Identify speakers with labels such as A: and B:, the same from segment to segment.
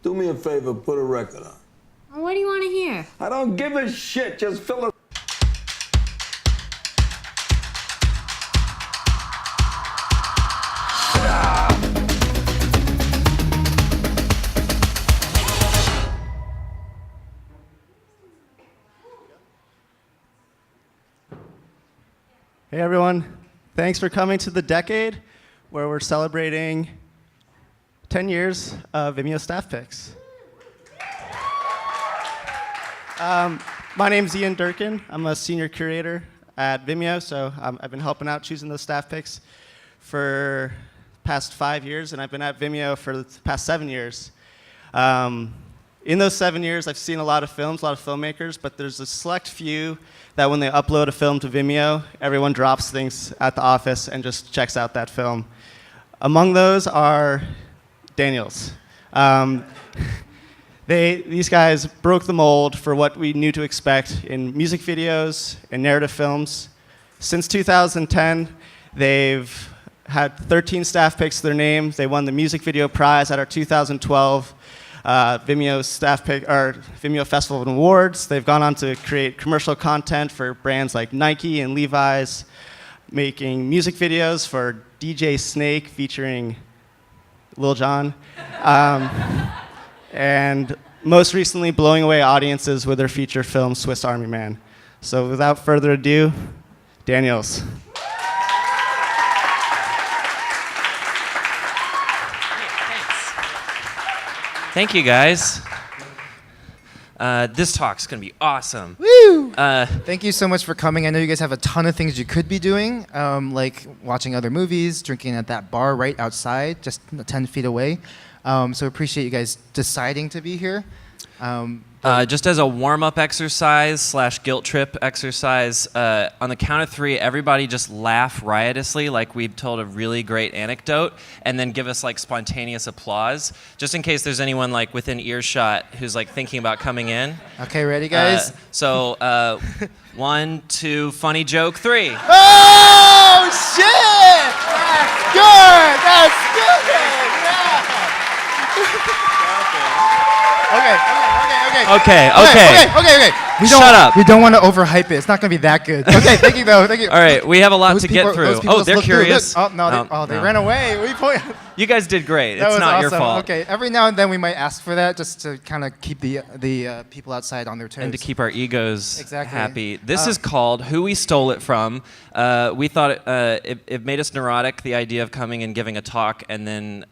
A: Do me a favor, put a record on.
B: Well, what do you want to hear?
A: I don't give a shit, just fill it.
C: Hey everyone, thanks for coming to the decade where we're celebrating 10 years of Vimeo staff picks. My name's Ian Durkin. I'm a senior curator at Vimeo, so I've been helping out choosing those staff picks for the past 5 years, and I've been at Vimeo for the past 7 years. In those 7 years, I've seen a lot of films, a lot of filmmakers, but there's a select few that when they upload a film to Vimeo, everyone drops things at the office and just checks out that film. Among those are Daniels. These guys broke the mold for what we knew to expect in music videos and narrative films. Since 2010, they've had 13 staff picks to their name. They won the music video prize at our 2012 Vimeo staff pick or Vimeo Festival of Awards. They've gone on to create commercial content for brands like Nike and Levi's, making music videos for DJ Snake featuring Lil Jon, and most recently blowing away audiences with their feature film Swiss Army Man. So without further ado, Daniels.
D: Thank you, guys. This talk's gonna be awesome.
E: Woo! Thank you so much for coming. I know you guys have a ton of things you could be doing, like watching other movies, drinking at that bar right outside, just 10 feet away. So appreciate you guys deciding to be here.
D: Just as a warm-up exercise / guilt trip exercise, on the count of 3, everybody just laugh riotously like we've told a really great anecdote, and then give us like spontaneous applause, just in case there's anyone like within earshot who's like thanking about coming in.
E: Okay, ready, guys?
D: So 1, 2, funny joke, 3.
E: Oh, shit! That's good! That's good! Yeah! Okay.
D: Shut up.
E: We don't want to overhype it. It's not going to be that good. Okay, thank you, though. Thank you.
D: All right, we have a lot to get through.
E: Oh,
D: they're curious.
E: Oh, no, they ran away.
D: You guys did great.
E: That
D: it's
E: was
D: not
E: awesome.
D: your fault.
E: Okay, every now and then we might ask for that just to kind of keep the people outside on their toes.
D: And to keep our egos
E: Exactly.
D: happy. This is called Who We Stole It From. We thought it made us neurotic, the idea of coming and giving a talk, and then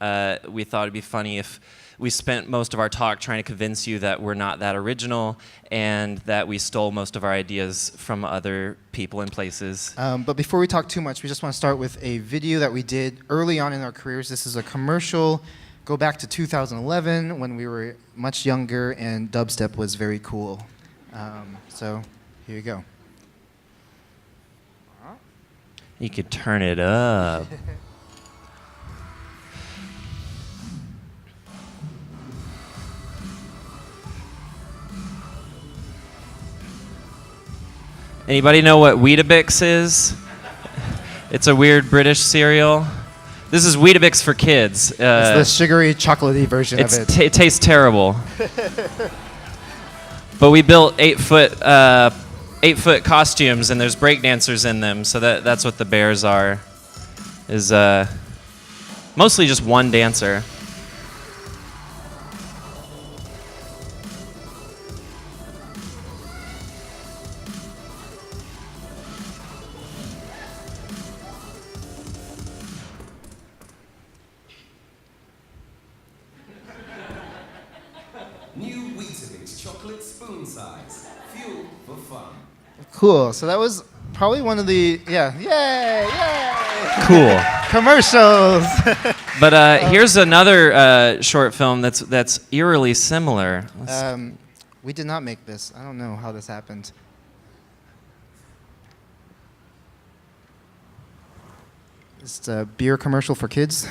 D: we thought it'd be funny if we spent most of our talk trying to convince you that we're not that original and that we stole most of our ideas from other people and places.
E: But before we talk too much, we just want to start with a video that we did early on in our careers. This is a commercial. Go back to 2011 when we were much younger and dubstep was very cool. So here you go.
D: You could turn it up. Anybody know what Weetabix is? It's a weird British cereal. This is Weetabix for kids.
E: It's the sugary, chocolatey version of it.
D: It tastes terrible. But we built 8-foot costumes, and there's breakdancers in them, so that's what the bears are. Is mostly just one dancer.
F: New Weetabix chocolate spoon size. Fuel for fun.
E: Cool. So that was probably one of the yay!
D: Cool.
E: Commercials.
D: But here's another short film that's eerily similar.
E: We did not make this. I don't know how this happened. It's a beer commercial for kids.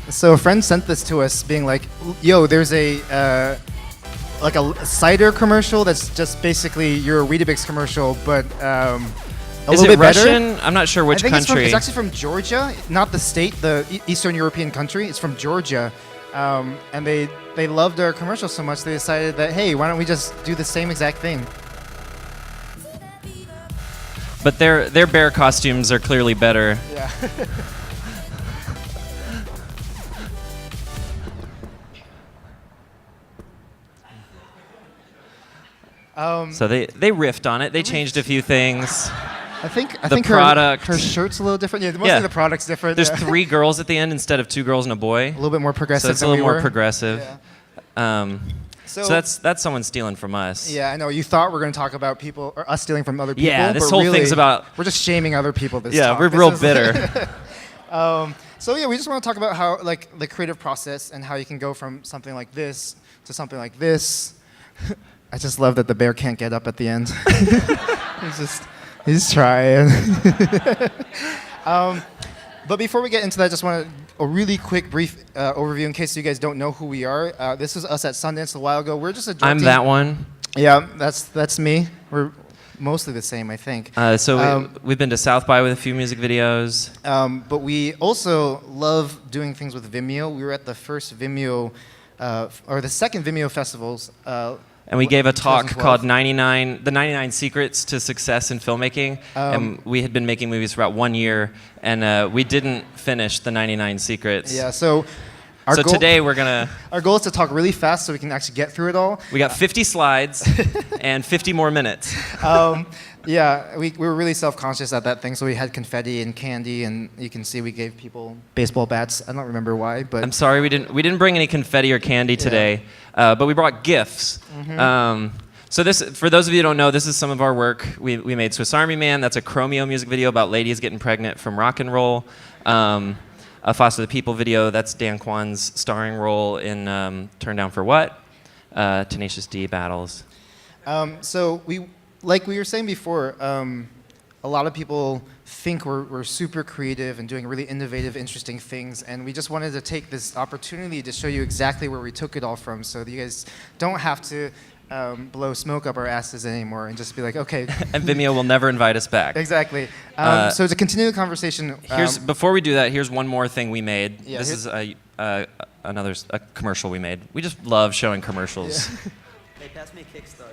E: So a friend sent this to us being like, yo, there's a like a cider commercial that's just basically your Weetabix commercial, but a
D: Is
E: little
D: it
E: bit
D: Russian?
E: better.
D: I'm not sure which
E: I think
D: country.
E: It's actually from Georgia, not the state, the Eastern European country. It's from Georgia, and they loved our commercial so much they decided that, hey, why don't we just do the same exact thing?
D: But their bear costumes are clearly better.
E: Yeah.
D: So they riffed on it. They changed a few things.
E: I think
D: product.
E: her shirt's a little different. Yeah, mostly the product's different.
D: There's
E: yeah.
D: 3 girls at the end instead of 2 girls and a boy.
E: A little bit more progressive.
D: So it's a
E: than
D: little
E: we
D: more
E: were.
D: progressive.
E: Yeah.
D: So that's someone stealing from us.
E: Yeah, I know. You thought we were going to talk about people or us stealing from other people.
D: Yeah, this
E: but
D: whole
E: really,
D: thing's about.
E: We're just shaming other people. This
D: Yeah,
E: talk.
D: we're
E: This
D: real
E: is-
D: bitter.
E: So yeah, we just want to talk about how like the creative process and how you can go from something like this to something like this. I just love that the bear can't get up at the end. he's trying. But before we get into that, I just want a really quick, brief overview in case you guys don't know who we are. This was us at Sundance a while ago. We're just a joke
D: I'm
E: team.
D: that one.
E: Yeah, that's me. We're mostly the same, I think.
D: We've been to South by with a few music videos.
E: But we also love doing things with Vimeo. We were at the first Vimeo, or the second Vimeo festivals.
D: And we gave a talk
E: 2012.
D: called The 99 Secrets to Success in Filmmaking. And we had been making movies for about 1 year, and we didn't finish the 99 Secrets.
E: Yeah, so
D: today we're gonna.
E: our goal is to talk really fast so we can actually get through it all.
D: We got 50 slides and 50 more minutes.
E: Yeah, we were really self-conscious at that thing, so we had confetti and candy, and you can see we gave people baseball bats. I don't remember why, but
D: I'm sorry we didn't bring any confetti or candy today, but we brought gifts. So this, for those of you who don't know, this is some of our work. We made Swiss Army Man. That's a Chromeo music video about ladies getting pregnant from rock and roll. A Foster the People video. That's Dan Kwan's starring role in Turn Down for What? Tenacious D battles.
E: So like we were saying before, a lot of people think we're super creative and doing really innovative, interesting things, and we just wanted to take this opportunity to show you exactly where we took it all from, so that you guys don't have to blow smoke up our asses anymore and just be like, okay.
D: And Vimeo will never invite us back.
E: Exactly. So to continue the conversation,
D: Before we do that, here's one more thing we made.
E: Yeah,
D: This is another commercial we made. We just love showing commercials.
G: Hey, pass me a kickstart.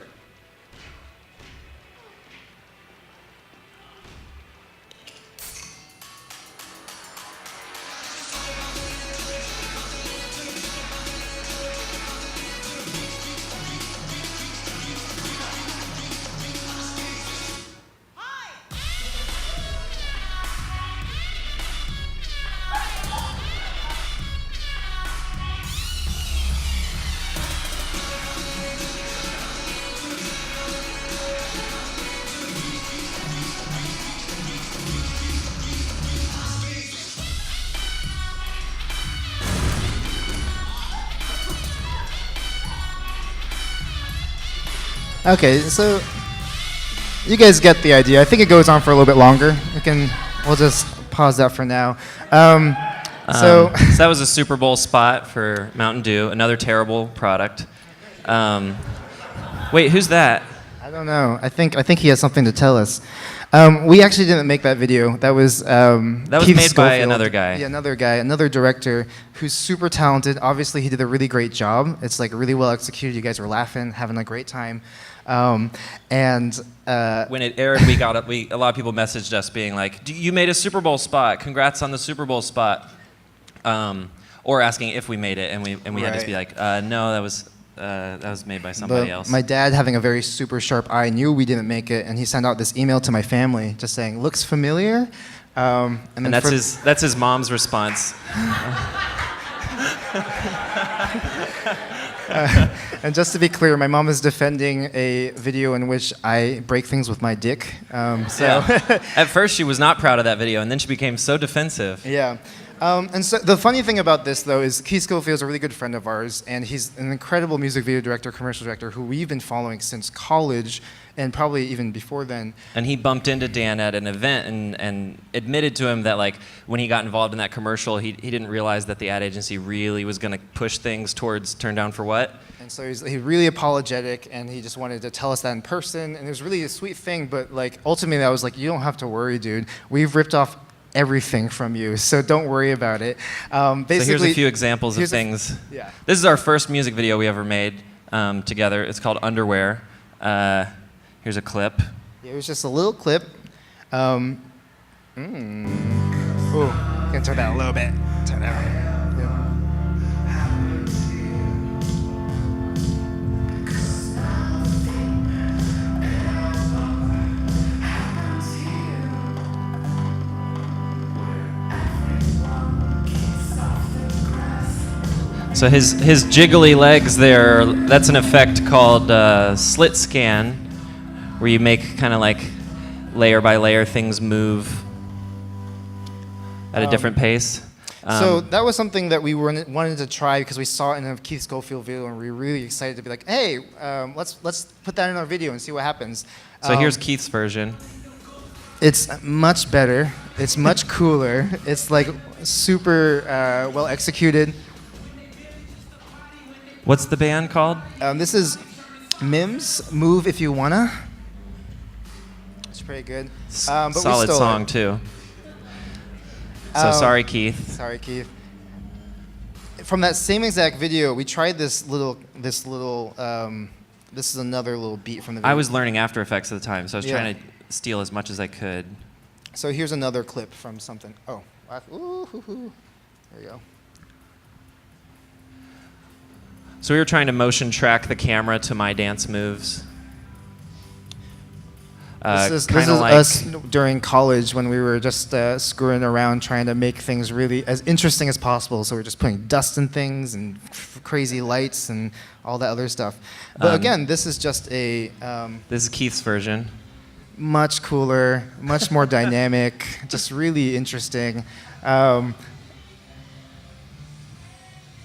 E: Okay, so you guys get the idea. I think it goes on for a little bit longer. We'll just pause that for now. So
D: that was a Super Bowl spot for Mountain Dew, another terrible product. Wait, who's that?
E: I don't know. I think he has something to tell us. We actually didn't make that video. That was Keith
D: made by
E: Schofield.
D: another guy.
E: Yeah, another guy, another director who's super talented. Obviously, he did a really great job. It's like really well executed. You guys were laughing, having a great time.
D: When it aired, a lot of people messaged us being like, "You made a Super Bowl spot. Congrats on the Super Bowl spot," or asking if we made it, and we had to be like, "No, that was made by somebody else."
E: My dad, having a very super sharp eye, knew we didn't make it, and he sent out this email to my family just saying, "Looks familiar." And
D: that's his mom's response.
E: And just to be clear, my mom is defending a video in which I break things with my dick.
D: Yeah. At first, she was not proud of that video, and then she became so defensive.
E: Yeah. And so the funny thing about this, though, is Keith Schofield is a really good friend of ours, and he's an incredible music video director, commercial director, who we've been following since college, and probably even before then.
D: And he bumped into Dan at an event and admitted to him that, like, when he got involved in that commercial, he didn't realize that the ad agency really was going to push things towards Turn Down for What.
E: And so he's really apologetic, and he just wanted to tell us that in person. And it was really a sweet thing, but like ultimately I was like, you don't have to worry, dude. We've ripped off everything from you, so don't worry about it. Basically,
D: So here's a few examples of things.
E: Yeah.
D: This is our first music video we ever made together. It's called Underwear. Here's a clip.
E: Yeah, it was just a little clip. Ooh, can turn that a little bit. Turn that right.
D: So his jiggly legs there, that's an effect called slit scan, where you make kind of like layer by layer things move at a different pace.
E: So that was something that we wanted to try because we saw it in a Keith Schofield video, and we were really excited to be like, hey, let's put that in our video and see what happens.
D: So here's Keith's version.
E: It's much better. It's much cooler. It's like super well executed.
D: What's the band called?
E: This is Mims, Move If You Wanna. It's pretty good. But we
D: Solid
E: stole
D: song
E: it.
D: Um, too. So sorry, Keith.
E: Sorry, Keith. From that same exact video, we tried this is another little beat from the video.
D: I was learning After Effects at the time, so I was
E: Yeah.
D: trying to steal as much as I could.
E: So here's another clip from something. Oh, ooh, hoo, hoo. There you go.
D: So we were trying to motion track the camera to my dance moves.
E: This is
D: Kinda like
E: us during college when we were just screwing around trying to make things really as interesting as possible. So we're just putting dust in things and crazy lights and all that other stuff. But again, this is just a
D: This is Keith's version.
E: much cooler, much more dynamic, just really interesting.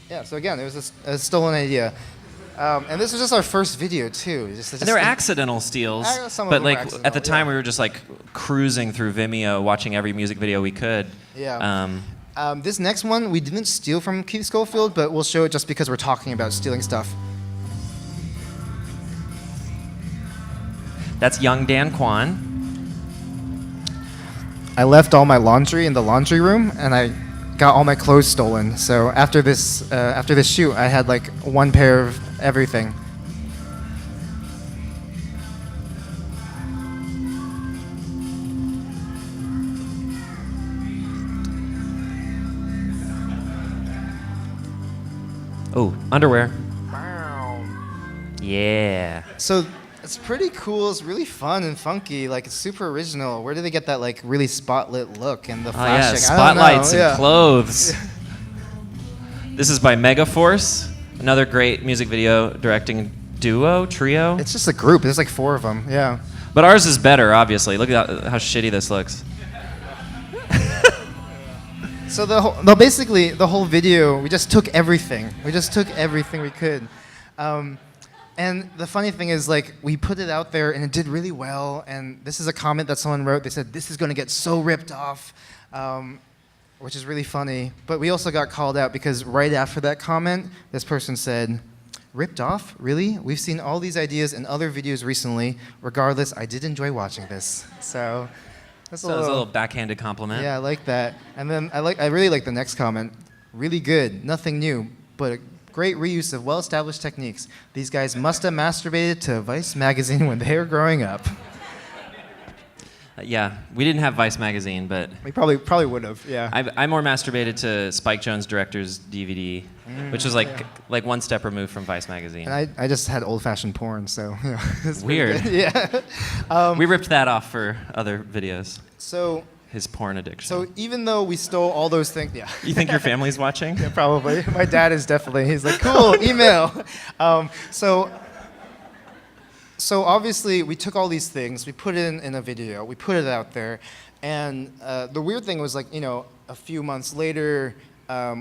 E: Yeah, so again, it was a stolen idea. And this was just our first video, too.
D: And they were accidental steals,
E: Some of
D: but
E: them were
D: like
E: accidental,
D: at the time
E: yeah.
D: we were just like cruising through Vimeo, watching every music video we could.
E: Yeah. This next one, we didn't steal from Keith Schofield, but we'll show it just because we're talking about stealing stuff.
D: That's young Dan Kwan.
E: I left all my laundry in the laundry room, and I got all my clothes stolen. So after this shoot, I had like one pair of everything.
D: Oh, underwear. Yeah.
E: So it's pretty cool. It's really fun and funky. Like it's super original. Where do they get that like really spotlit look and the
D: Oh yeah,
E: flashing? I don't know.
D: spotlights and
E: Yeah.
D: clothes. This is by Megaforce, another great music video directing trio.
E: It's just a group. There's like 4 of them. Yeah.
D: But ours is better, obviously. Look at how shitty this looks.
E: So basically the whole video, we just took everything. We just took everything we could. And the funny thing is, like, we put it out there and it did really well. And this is a comment that someone wrote. They said, this is going to get so ripped off, which is really funny. But we also got called out because right after that comment, this person said, ripped off? Really? We've seen all these ideas in other videos recently. Regardless, I did enjoy watching this. So that's
D: So that was a little backhanded compliment.
E: yeah, I like that. And then I really like the next comment. Really good, nothing new, but a great reuse of well-established techniques. These guys must have masturbated to Vice magazine when they were growing up.
D: Yeah, we didn't have Vice magazine, but
E: We probably would have, yeah.
D: I more masturbated to Spike Jonze director's DVD, which was like one step removed from Vice magazine.
E: And I just had old-fashioned porn, so you know, it's pretty
D: Weird.
E: good. Yeah.
D: We ripped that off for other videos.
E: So
D: His porn addiction.
E: so even though we stole all those things, yeah.
D: You think your family's watching?
E: Yeah, probably. My dad is definitely. He's like, cool, email. So obviously we took all these things, we put it in a video, we put it out there, and the weird thing was like, you know, a few months later,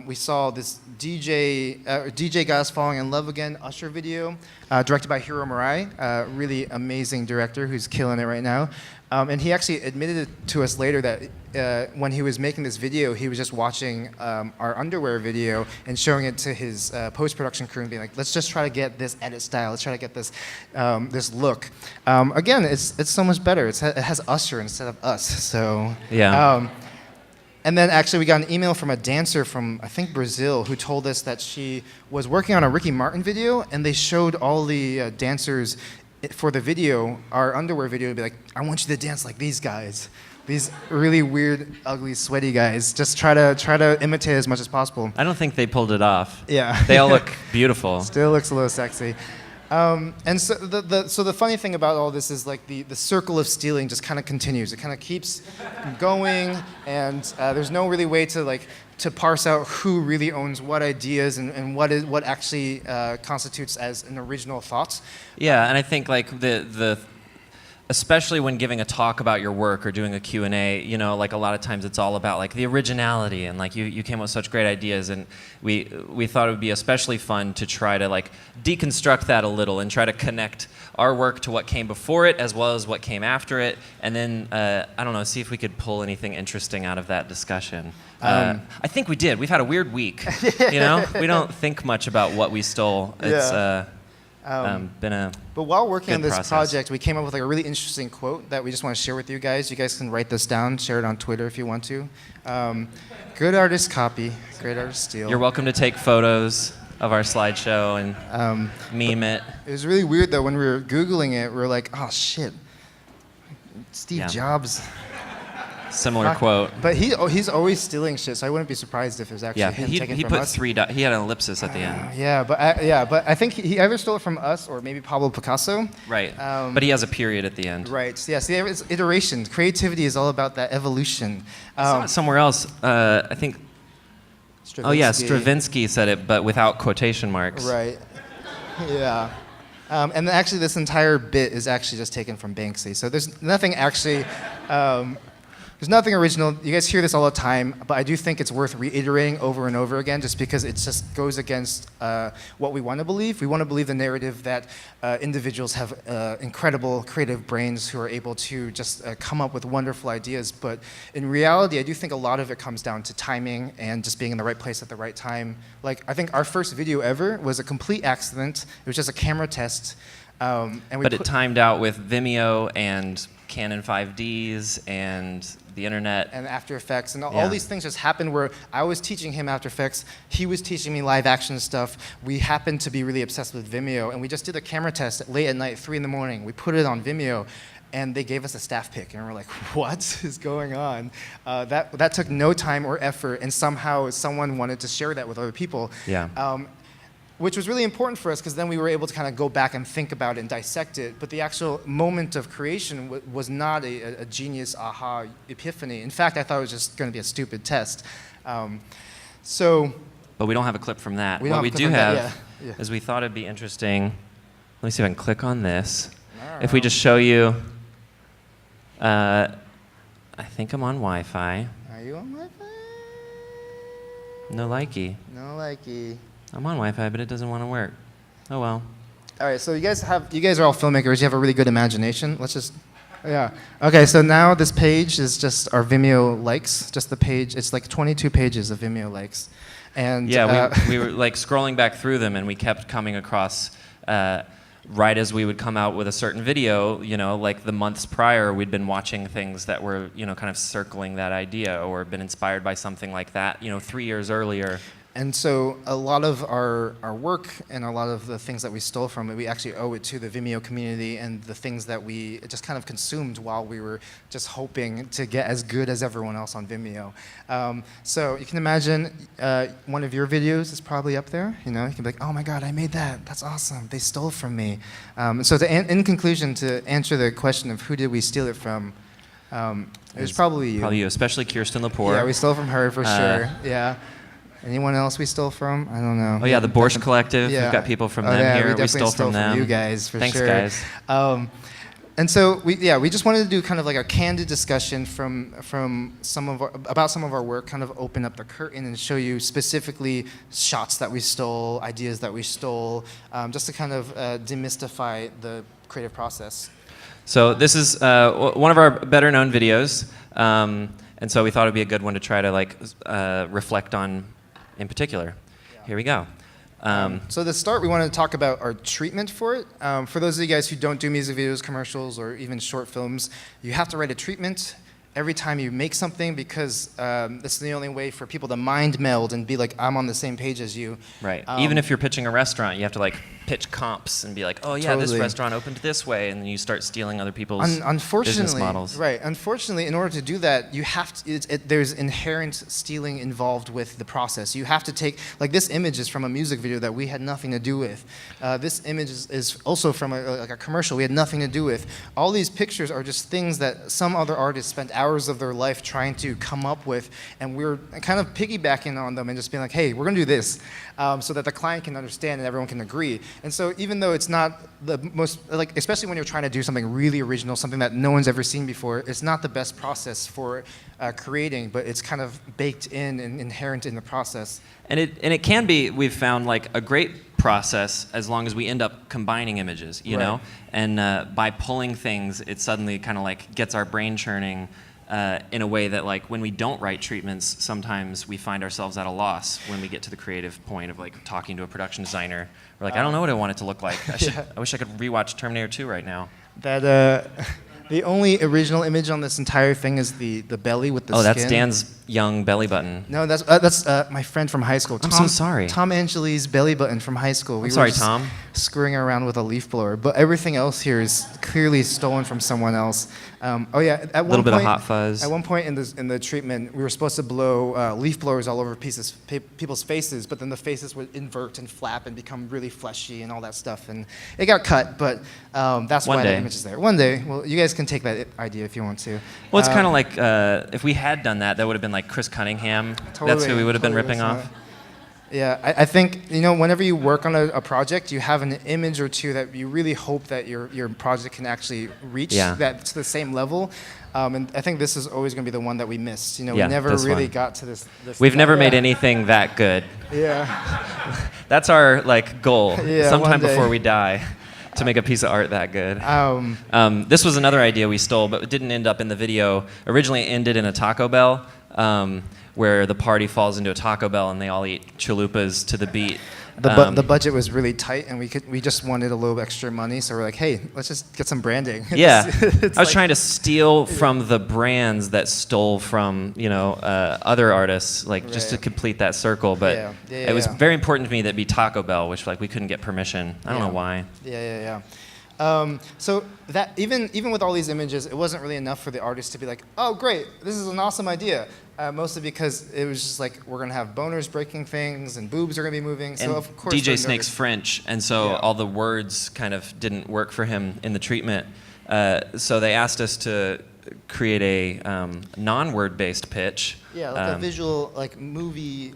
E: we saw this DJ Got Us Falling in Love Again Usher video, directed by Hiro Murai, really amazing director who's killing it right now. And he actually admitted it to us later that when he was making this video, he was just watching our underwear video and showing it to his post-production crew and being like, let's just try to get this edit style, let's try to get this this look. Again, it's so much better. It has Usher instead of us, so.
D: Yeah.
E: And then actually we got an email from a dancer from, I think, Brazil, who told us that she was working on a Ricky Martin video, and they showed all the dancers for the video, our underwear video, to be like, I want you to dance like these guys. These really weird, ugly, sweaty guys. Just try to imitate as much as possible.
D: I don't think they pulled it off.
E: Yeah.
D: They all look beautiful.
E: Still looks a little sexy. And so the funny thing about all this is like the circle of stealing just kind of continues. It kind of keeps going, and there's no really way to parse out who really owns what ideas and what actually constitutes as an original thought.
D: Yeah, and I think like the especially when giving a talk about your work or doing a Q&A, you know, like a lot of times it's all about like the originality and like you came up with such great ideas, and we thought it would be especially fun to try to like deconstruct that a little and try to connect our work to what came before it as well as what came after it, and then I don't know, see if we could pull anything interesting out of that discussion. I think we did. We've had a weird week. You know, we don't think much about what we stole. It's been a
E: But while working on this
D: process.
E: project, we came up with like a really interesting quote that we just want to share with you guys. You guys can write this down, share it on Twitter if you want to. Good artists copy, great artists steal.
D: You're welcome to take photos of our slideshow and meme it.
E: It was really weird though when we were Googling it. We were like, oh shit, Steve Jobs.
D: Similar quote.
E: But he's always stealing shit, so I wouldn't be surprised if it was actually him taking
D: he
E: from
D: put
E: us.
D: he had an ellipsis at the end.
E: Yeah, but I think he either stole it from us or maybe Pablo Picasso.
D: Right. But he has a period at the end.
E: Right. So, yeah. See, it's iteration. Creativity is all about that evolution.
D: I saw it somewhere else. I think.
E: Stravinsky.
D: Oh yeah, Stravinsky said it, but without quotation marks.
E: Right. Yeah. And actually, this entire bit is actually just taken from Banksy. So there's nothing actually. There's nothing original. You guys hear this all the time, but I do think it's worth reiterating over and over again just because it just goes against what we want to believe. We want to believe the narrative that individuals have incredible creative brains who are able to just come up with wonderful ideas. But in reality, I do think a lot of it comes down to timing and just being in the right place at the right time. Like, I think our first video ever was a complete accident. It was just a camera test.
D: But it timed out with Vimeo and Canon 5Ds and the internet.
E: And After Effects. And all these things just happened where I was teaching him After Effects. He was teaching me live action stuff. We happened to be really obsessed with Vimeo. And we just did a camera test late at night, 3 in the morning. We put it on Vimeo. And they gave us a staff pick. And we're like, what is going on? That took no time or effort. And somehow someone wanted to share that with other people.
D: Yeah.
E: Which was really important for us because then we were able to kind of go back and think about it and dissect it. But the actual moment of creation was not a genius aha epiphany. In fact, I thought it was just going to be a stupid test.
D: But we don't have a clip from that. What we do have is we thought it'd be interesting. Let me see if I can click on this. If we just show you, I think I'm on Wi-Fi.
E: Are you on Wi-Fi?
D: No likey.
E: No likey.
D: I'm on Wi-Fi, but it doesn't want to work. Oh well.
E: All right, so you guys are all filmmakers. You have a really good imagination. Let's just, Okay, so now this page is just our Vimeo likes. Just the page. It's like 22 pages of Vimeo likes, and
D: we were like scrolling back through them, and we kept coming across. Right as we would come out with a certain video, you know, like the months prior, we'd been watching things that were, you know, kind of circling that idea or been inspired by something like that, you know, 3 years earlier.
E: And so a lot of our work and a lot of the things that we stole from it, we actually owe it to the Vimeo community and the things that we just kind of consumed while we were just hoping to get as good as everyone else on Vimeo. So you can imagine one of your videos is probably up there. You know, you can be like, oh my God, I made that. That's awesome. They stole from me. So in conclusion, to answer the question of who did we steal it from, it was probably you.
D: Probably you, especially Kirsten Lepore.
E: Yeah, we stole from her for sure. Yeah. Anyone else we stole from? I don't know.
D: Oh yeah, the Borscht Collective.
E: Yeah.
D: We've got people from
E: Oh,
D: them
E: yeah,
D: here.
E: we
D: stole from them.
E: You guys for
D: Thanks,
E: sure.
D: guys.
E: And so we just wanted to do kind of like a candid discussion from about some of our work, kind of open up the curtain and show you specifically shots that we stole, ideas that we stole, just to kind of demystify the creative process.
D: So this is one of our better known videos, and so we thought it'd be a good one to try to like reflect on in particular. Yeah. Here we go.
E: So to start, we wanted to talk about our treatment for it. For those of you guys who don't do music videos, commercials, or even short films, you have to write a treatment every time you make something, because this is the only way for people to mind meld and be like, I'm on the same page as you.
D: Right. Even if you're pitching a restaurant, you have to like pitch comps and be like, oh yeah,
E: Totally.
D: this restaurant opened this way, and then you start stealing other people's business models.
E: Right. Unfortunately, in order to do that, you have to. There's inherent stealing involved with the process. You have to take, like, this image is from a music video that we had nothing to do with. This image is also from a commercial we had nothing to do with. All these pictures are just things that some other artists spent hours of their life trying to come up with, and we're kind of piggybacking on them and just being like, hey, we're gonna do this, so that the client can understand and everyone can agree. And so even though it's not the most, like, especially when you're trying to do something really original, something that no one's ever seen before, it's not the best process for creating, but it's kind of baked in and inherent in the process.
D: And it can be, we've found, like a great process as long as we end up combining images, you know? And by pulling things, it suddenly kind of like gets our brain churning in a way that, like, when we don't write treatments, sometimes we find ourselves at a loss when we get to the creative point of like talking to a production designer. We're like, I don't know what I want it to look like. I wish I could rewatch Terminator 2 right now.
E: That the only original image on this entire thing is the belly with the skin.
D: Oh, that's Dan's young belly button.
E: No, that's my friend from high school.
D: I'm so sorry.
E: Tom Angeli's belly button from high school.
D: I'm sorry, Tom.
E: Screwing around with a leaf blower, but everything else here is clearly stolen from someone else. Oh yeah, at one
D: Little bit
E: point,
D: of hot fuzz.
E: At one point in the treatment, we were supposed to blow leaf blowers all over people's faces, but then the faces would invert and flap and become really fleshy and all that stuff, and it got cut. But that's why the image is there. One day, well, you guys can take that idea if you want to.
D: Well, it's kind of like if we had done that, that would have been like Chris Cunningham.
E: Totally,
D: that's who we would have been ripping
E: totally.
D: off.
E: Yeah, I think, you know, whenever you work on a project, you have an image or two that you really hope that your project can actually reach that to the same level. And I think this is always going to be the one that we missed. You know, we never really got to this
D: We've never made anything that good.
E: Yeah.
D: That's our like goal.
E: Yeah,
D: sometime
E: one day.
D: before we die, to make a piece of art that good. This was another idea we stole, but it didn't end up in the video. Originally, it ended in a Taco Bell, where the party falls into a Taco Bell and they all eat chalupas to the beat.
E: The budget was really tight, and we just wanted a little extra money, so we're like, hey, let's just get some branding.
D: Yeah, I was trying to steal from the brands that stole from, you know, other artists, like just to complete that circle. But it was very important to me that it be Taco Bell, which like we couldn't get permission. I don't know why.
E: Yeah. So that even with all these images, it wasn't really enough for the artist to be like, oh great, this is an awesome idea. Mostly because it was just like, we're gonna have boners breaking things and boobs are gonna be moving. So
D: and
E: of course
D: DJ Snake's French, and so all the words kind of didn't work for him in the treatment. So they asked us to create a non-word based pitch.
E: Yeah, like a visual, like movie.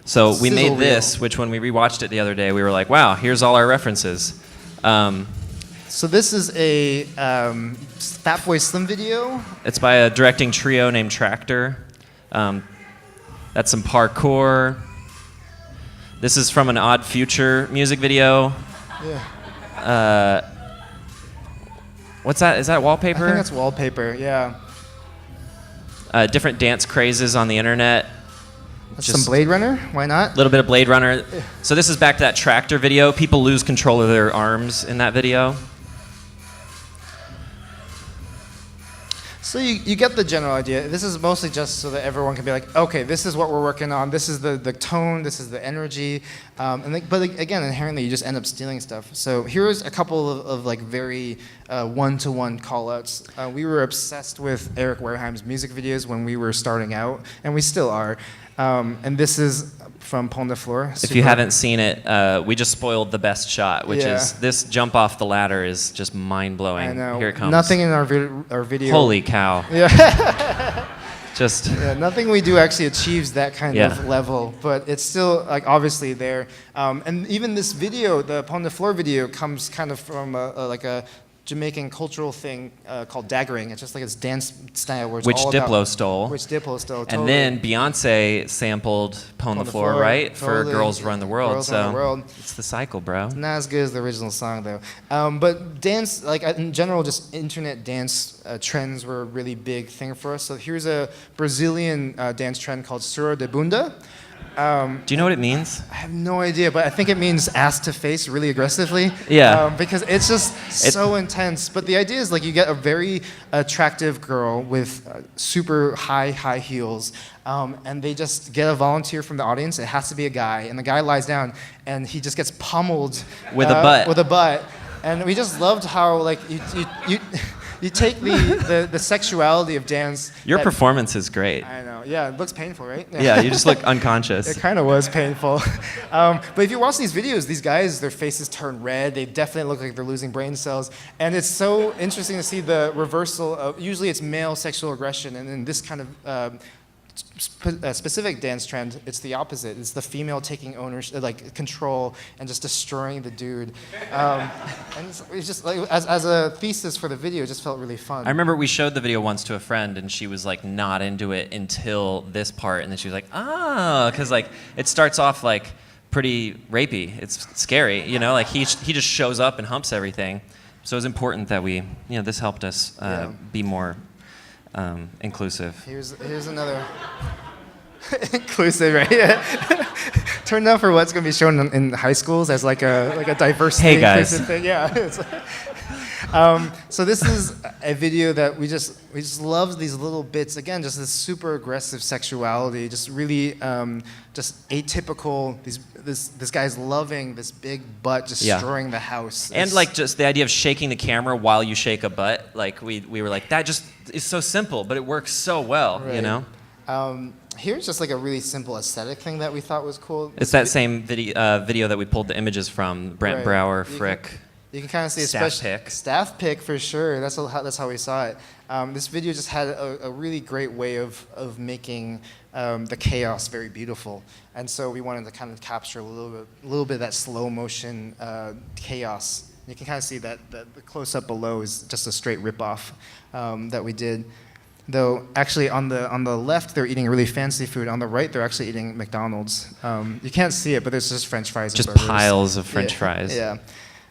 D: So we made
E: sizzle
D: this,
E: reel.
D: which when we rewatched it the other day, we were like, wow, here's all our references.
E: So this is a Fatboy Slim video.
D: It's by a directing trio named Tractor. That's some parkour. This is from an Odd Future music video.
E: Yeah.
D: What's that? Is that wallpaper?
E: I think that's wallpaper, yeah.
D: Different dance crazes on the internet.
E: Some Blade Runner, why not?
D: A little bit of Blade Runner. So this is back to that Tractor video. People lose control of their arms in that video.
E: So you get the general idea. This is mostly just so that everyone can be like, okay, this is what we're working on. This is the tone. This is the energy. But again, inherently, you just end up stealing stuff. So here's a couple of like very one-to-one call-outs. We were obsessed with Eric Wareheim's music videos when we were starting out, and we still are. And this is from Pont de Fleur.
D: If you haven't seen it, we just spoiled the best shot, which is this jump off the ladder is just mind-blowing.
E: I know.
D: Here it comes.
E: Nothing in our video.
D: Holy cow.
E: Yeah.
D: Just.
E: Yeah, nothing we do actually achieves that kind of level, but it's still like obviously there. And even this video, the Pont de Fleur video, comes kind of from a Jamaican cultural thing called daggering. It's just like this dance style where it's
D: Which
E: all
D: Diplo
E: about,
D: stole.
E: Which Diplo stole.
D: And
E: Totally.
D: then Beyonce sampled Pon the Floor, right? For
E: Totally.
D: Girls Run the World.
E: Girls
D: so
E: Run the World.
D: it's the cycle, bro.
E: Not as good as the original song though. But dance, like in general, just internet dance trends were a really big thing for us. So here's a Brazilian dance trend called Suro de Bunda.
D: Do you know what it means?
E: I have no idea, but I think it means ass to face really aggressively.
D: Yeah.
E: Because it's just so intense. But the idea is like you get a very attractive girl with super high heels, and they just get a volunteer from the audience. It has to be a guy, and the guy lies down, and he just gets pummeled
D: With a butt.
E: With a butt, and we just loved how like you take the sexuality of dance.
D: Your
E: that-
D: performance is great.
E: I know. Yeah, it looks painful, right?
D: Yeah, you just look unconscious.
E: It kind of was painful. But if you watch these videos, these guys, their faces turn red. They definitely look like they're losing brain cells. And it's so interesting to see the reversal of, usually it's male sexual aggression, and in this kind of specific dance trend, it's the opposite. It's the female taking ownership, like control, and just destroying the dude. And it's just like, as a thesis for the video, it just felt really fun.
D: I remember we showed the video once to a friend, and she was like not into it until this part, and then she was like, because like it starts off like pretty rapey. It's scary, you know. Like he just shows up and humps everything. So it's important that we, this helped us be more inclusive.
E: Here's another inclusive, right? Turned out for what's going to be shown in high schools as like a diversity
D: Hey, guys.
E: inclusive thing. Yeah. So this is a video that we just love these little bits. Again, just this super aggressive sexuality, just really just atypical. This guy's loving this big butt, destroying the house.
D: And like just the idea of shaking the camera while you shake a butt, like we were like, that just is so simple, but it works so well,
E: Right. Here's just like a really simple aesthetic thing that we thought was cool.
D: It's that same video that we pulled the images from, Brent
E: Right.
D: Brower,
E: You
D: Frick.
E: You can kind of see
D: Staff
E: especially
D: pick.
E: staff pick for sure. That's how we saw it. This video just had a really great way of making the chaos very beautiful, and so we wanted to kind of capture a little bit of that slow motion chaos. You can kind of see that the close up below is just a straight ripoff that we did. Though actually on the left they're eating really fancy food. On the right they're actually eating McDonald's. You can't see it, but there's just French fries.
D: Just
E: and burgers.
D: piles of French fries.
E: Yeah.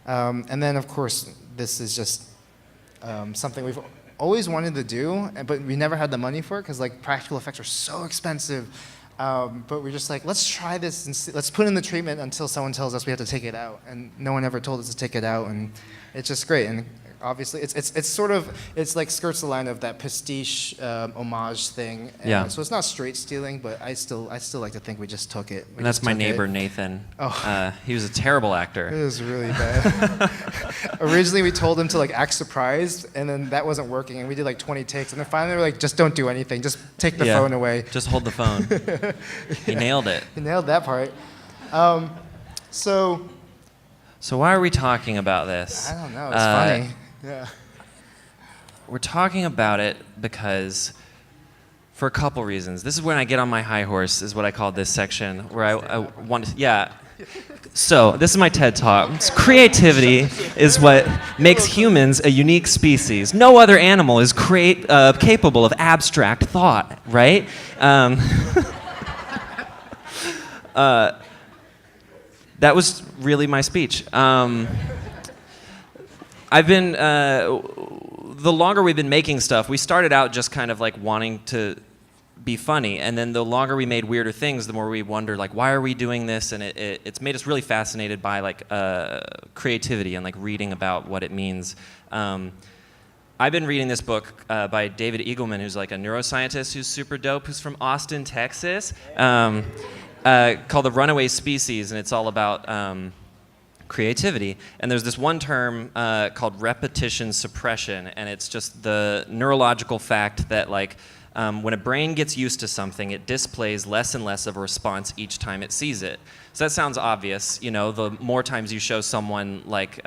E: And then, of course, this is just something we've always wanted to do, but we never had the money for it because like practical effects are so expensive. But we're just like, let's try this and see, let's put in the treatment until someone tells us we have to take it out. And no one ever told us to take it out, and it's just great. And obviously, it's sort of, it's like skirts the line of that pastiche homage thing. And
D: Yeah.
E: so it's not straight stealing, but I still like to think we just took it.
D: And that's my neighbor, Nathan.
E: Oh.
D: He was a terrible
E: It
D: actor.
E: was really bad. Originally, we told him to like act surprised, and then that wasn't working, and we did like 20 takes, and then finally we were like, just don't do anything, just take the
D: Yeah.
E: phone away.
D: Just hold the phone. He nailed it.
E: He nailed that part. So
D: So why are we talking about this?
E: I don't know. It's funny. Yeah.
D: We're talking about it because, for a couple reasons. This is when I get on my high horse, is what I call this section, where I want to, yeah. So, this is my TED Talk. Creativity is what makes humans a unique species. No other animal is capable of abstract thought, right? That was really my speech. I've been, the longer we've been making stuff, we started out just kind of like wanting to be funny, and then the longer we made weirder things, the more we wondered like, why are we doing this? And it's made us really fascinated by like creativity and like reading about what it means. I've been reading this book by David Eagleman, who's like a neuroscientist who's super dope, who's from Austin, Texas, called The Runaway Species, and it's all about creativity. And there's this one term called repetition suppression, and it's just the neurological fact that like when a brain gets used to something, it displays less and less of a response each time it sees it. So that sounds obvious, you know, the more times you show someone like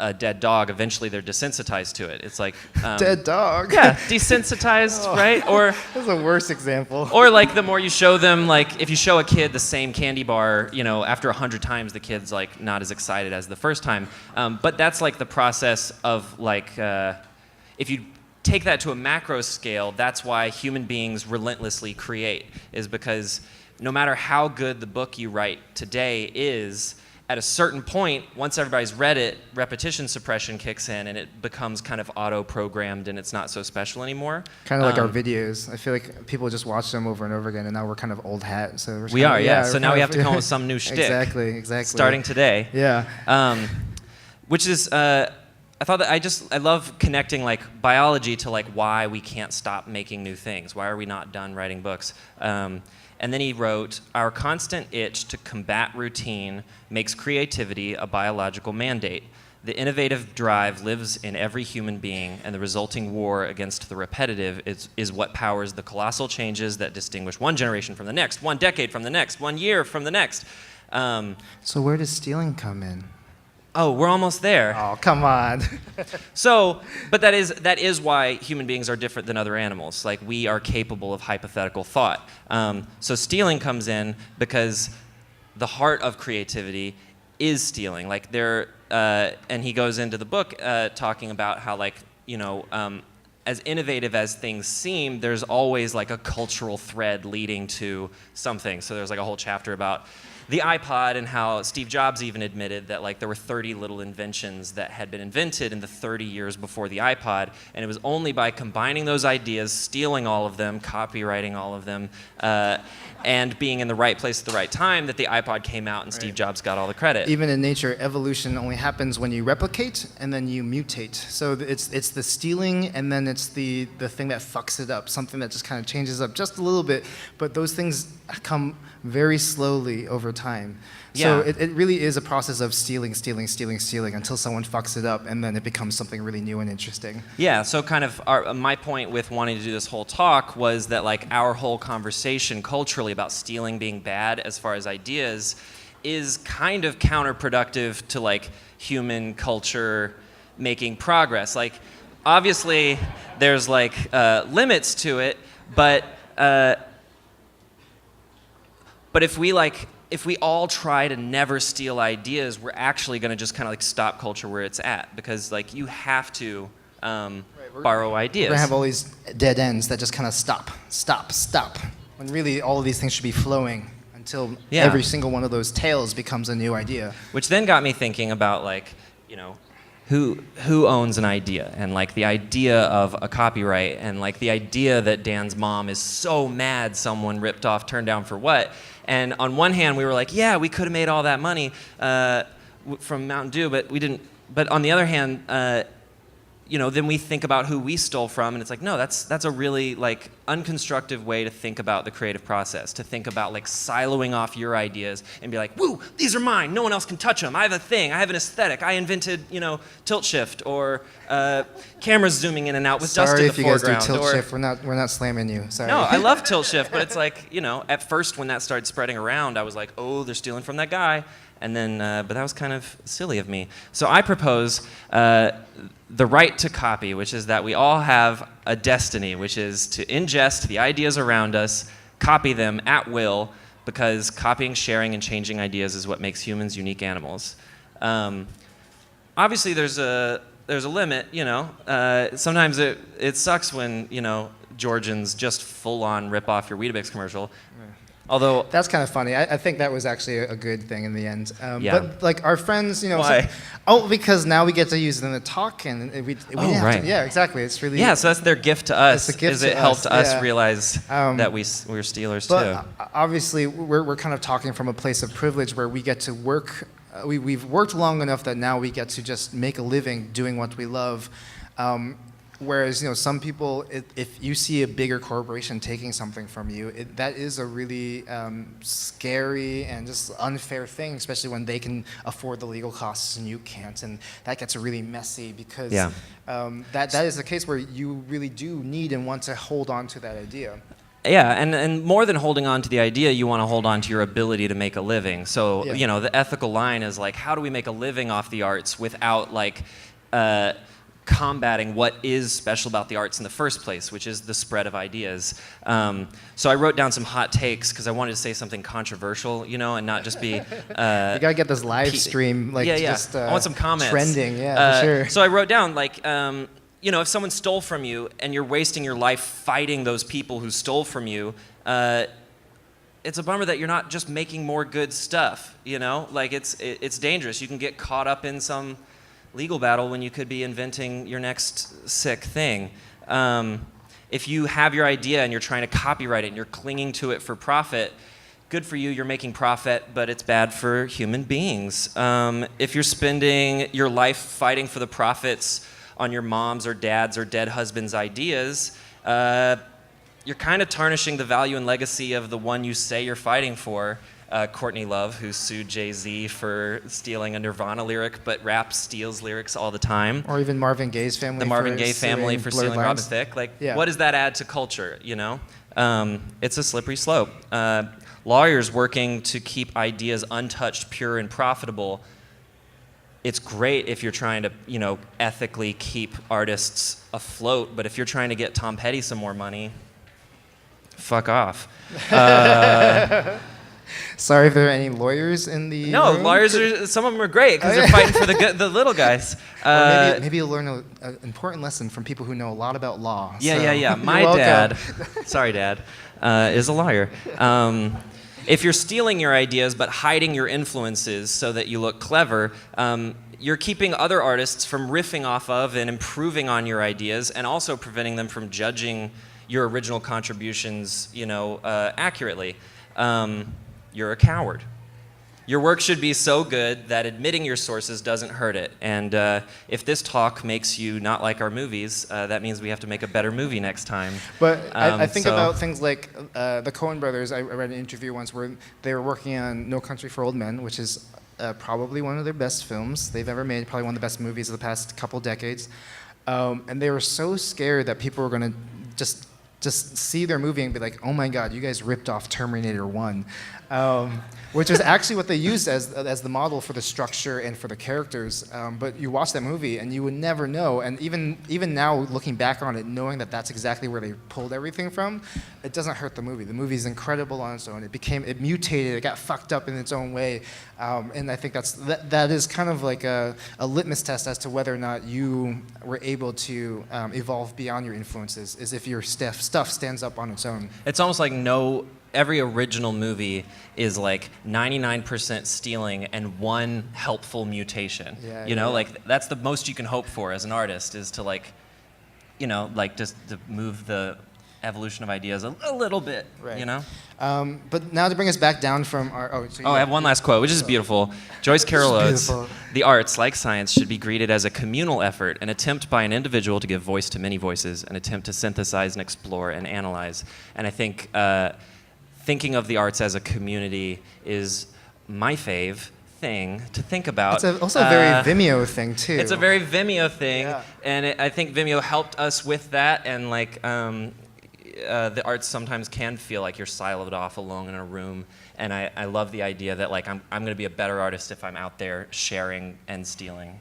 D: a dead dog, eventually they're desensitized to it. It's like
E: Dead dog.
D: yeah, desensitized, right? Or
E: That's the worst example.
D: or like the more you show them, like if you show a kid the same candy bar, you know, after 100 times the kid's like not as excited as the first time. But that's like the process of like if you take that to a macro scale, that's why human beings relentlessly create, is because no matter how good the book you write today is, at a certain point, once everybody's read it, repetition suppression kicks in and it becomes kind of auto-programmed and it's not so special anymore.
E: Kind of like our videos. I feel like people just watch them over and over again, and now we're kind of old hat. So
D: We are, yeah.
E: we're
D: So now
E: kind
D: we
E: of-
D: have to come up with some new shtick.
E: Exactly.
D: Starting today.
E: Yeah.
D: Which is, I thought that I love connecting like biology to like why we can't stop making new things. Why are we not done writing books? And then he wrote, our constant itch to combat routine makes creativity a biological mandate. The innovative drive lives in every human being, and the resulting war against the repetitive is what powers the colossal changes that distinguish one generation from the next, one decade from the next, 1 year from the next.
E: So where does stealing come in?
D: Oh, we're almost there.
E: Oh, come on.
D: So, but that is why human beings are different than other animals. Like, we are capable of hypothetical thought. So stealing comes in because the heart of creativity is stealing. Like and he goes into the book talking about how, like, you know, as innovative as things seem, there's always like a cultural thread leading to something. So there's like a whole chapter about the iPod and how Steve Jobs even admitted that like there were 30 little inventions that had been invented in the 30 years before the iPod, and it was only by combining those ideas, stealing all of them, copywriting all of them, and being in the right place at the right time that the iPod came out and Steve Jobs got all the credit.
E: Even in nature, evolution only happens when you replicate and then you mutate. So it's the stealing, and then it's the thing that fucks it up, something that just kind of changes up just a little bit. But those things come very slowly over time. So
D: Yeah.
E: it really is a process of stealing until someone fucks it up, and then it becomes something really new and interesting.
D: Yeah, so kind of my point with wanting to do this whole talk was that like our whole conversation culturally about stealing being bad as far as ideas is kind of counterproductive to like human culture making progress. Like, obviously there's like limits to it, but if we all try to never steal ideas, we're actually going to just kind of like stop culture where it's at, because like you have to borrow ideas.
E: We're gonna have all these dead ends that just kind of stop, when really all of these things should be flowing until
D: Yeah.
E: every single one of those tails becomes a new idea.
D: Which then got me thinking about like, you know, who owns an idea, and like the idea of a copyright, and like the idea that Dan's mom is so mad someone ripped off Turned Down for What. And on one hand we were like, yeah, we could have made all that money from Mountain Dew, but we didn't. But on the other hand, you know, then we think about who we stole from, and it's like, no, that's a really like unconstructive way to think about the creative process, to think about like siloing off your ideas and be like, woo, these are mine, no one else can touch them, I have a thing, I have an aesthetic, I invented, you know, tilt shift, or cameras zooming in and out with dust in
E: Sorry
D: the
E: if you guys
D: foreground.
E: do tilt
D: or,
E: shift. We're not slamming you. Sorry.
D: no, I love tilt shift, but it's like, you know, at first when that started spreading around, I was like, oh, they're stealing from that guy. And then, but that was kind of silly of me. So I propose the right to copy, which is that we all have a destiny, which is to ingest the ideas around us, copy them at will, because copying, sharing, and changing ideas is what makes humans unique animals. Obviously, there's a limit, you know. Sometimes it sucks when, you know, Georgians just full-on rip off your Weetabix commercial. Although
E: That's kind of funny. I think that was actually a good thing in the end.
D: Yeah.
E: But like our friends, you know.
D: Why?
E: Because now we get to use it in the talk, and we didn't have
D: right.
E: to. Yeah, exactly. It's really.
D: yeah, so that's their gift to us.
E: It's a gift
D: is
E: to
D: it helped
E: us,
D: us
E: yeah.
D: realize that we're stealers
E: But
D: too.
E: obviously, we're kind of talking from a place of privilege where we get to work. We've worked long enough that now we get to just make a living doing what we love. Whereas, you know, some people, if you see a bigger corporation taking something from you, that is a really scary and just unfair thing, especially when they can afford the legal costs and you can't. And that gets really messy because that is the case where you really do need and want to hold on to that idea.
D: Yeah, and more than holding on to the idea, you want to hold on to your ability to make a living. So,
E: Yeah.
D: you know, the ethical line is like, how do we make a living off the arts without like combating what is special about the arts in the first place, which is the spread of ideas. So I wrote down some hot takes because I wanted to say something controversial, you know, and not just be.
E: You gotta get this live stream, like just
D: I want some comments.
E: trending. Yeah, for sure.
D: So I wrote down like. You know, if someone stole from you and you're wasting your life fighting those people who stole from you, it's a bummer that you're not just making more good stuff. You know, like it's dangerous. You can get caught up in some legal battle when you could be inventing your next sick thing. If you have your idea and you're trying to copyright it and you're clinging to it for profit, good for you, you're making profit, but it's bad for human beings. If you're spending your life fighting for the profits on your mom's or dad's or dead husband's ideas, you're kind of tarnishing the value and legacy of the one you say you're fighting for. Courtney Love, who sued Jay-Z for stealing a Nirvana lyric, but rap steals lyrics all the time.
E: Or even Marvin Gaye's family.
D: The Marvin Gaye family for
E: Blurred
D: stealing Robin
E: Lines.
D: Thicke. Like,
E: Yeah.
D: what does that add to culture, you know? It's a slippery slope. Lawyers working to keep ideas untouched, pure, and profitable. It's great if you're trying to, you know, ethically keep artists afloat, but if you're trying to get Tom Petty some more money, fuck off.
E: Sorry if there are any lawyers in the
D: No,
E: room.
D: lawyers are, some of them are great because they're fighting for the little guys.
E: Or maybe you'll learn an important lesson from people who know a lot about law.
D: Yeah,
E: so
D: yeah.
E: you're
D: My
E: welcome.
D: dad, sorry, Dad, is a lawyer. If you're stealing your ideas but hiding your influences so that you look clever, you're keeping other artists from riffing off of and improving on your ideas, and also preventing them from judging your original contributions, you know, accurately. You're a coward. Your work should be so good that admitting your sources doesn't hurt it. And if this talk makes you not like our movies, that means we have to make a better movie next time.
E: But I think
D: so-
E: about things like the Coen brothers. I read an interview once where they were working on No Country for Old Men, which is probably one of their best films they've ever made, probably one of the best movies of the past couple decades. And they were so scared that people were going to just see their movie and be like, oh my God, you guys ripped off Terminator 1. Which was actually what they used as the model for the structure and for the characters. But you watch that movie and you would never know. And even now, looking back on it, knowing that that's exactly where they pulled everything from, it doesn't hurt the movie. The movie is incredible on its own. It mutated, it got fucked up in its own way. And I think that is kind of like a litmus test as to whether or not you were able to evolve beyond your influences, is if your stuff stands up on its own.
D: It's almost like every original movie is like 99% stealing and one helpful mutation.
E: Yeah,
D: you know,
E: yeah.
D: like that's the most you can hope for as an artist, is to like, you know, like just to move the evolution of ideas a little bit,
E: Right.
D: you know?
E: But now to bring us back down from our...
D: I have one last quote, which is beautiful. Joyce Carol Oates,
E: beautiful.
D: "The arts, like science, should be greeted as a communal effort, an attempt by an individual to give voice to many voices, an attempt to synthesize and explore and analyze." And I think thinking of the arts as a community is my fave thing to think about.
E: It's also a very Vimeo thing, too.
D: It's a very Vimeo thing,
E: Yeah.
D: and I think Vimeo helped us with that, and like the arts sometimes can feel like you're siloed off alone in a room, and I love the idea that like I'm going to be a better artist if I'm out there sharing and stealing.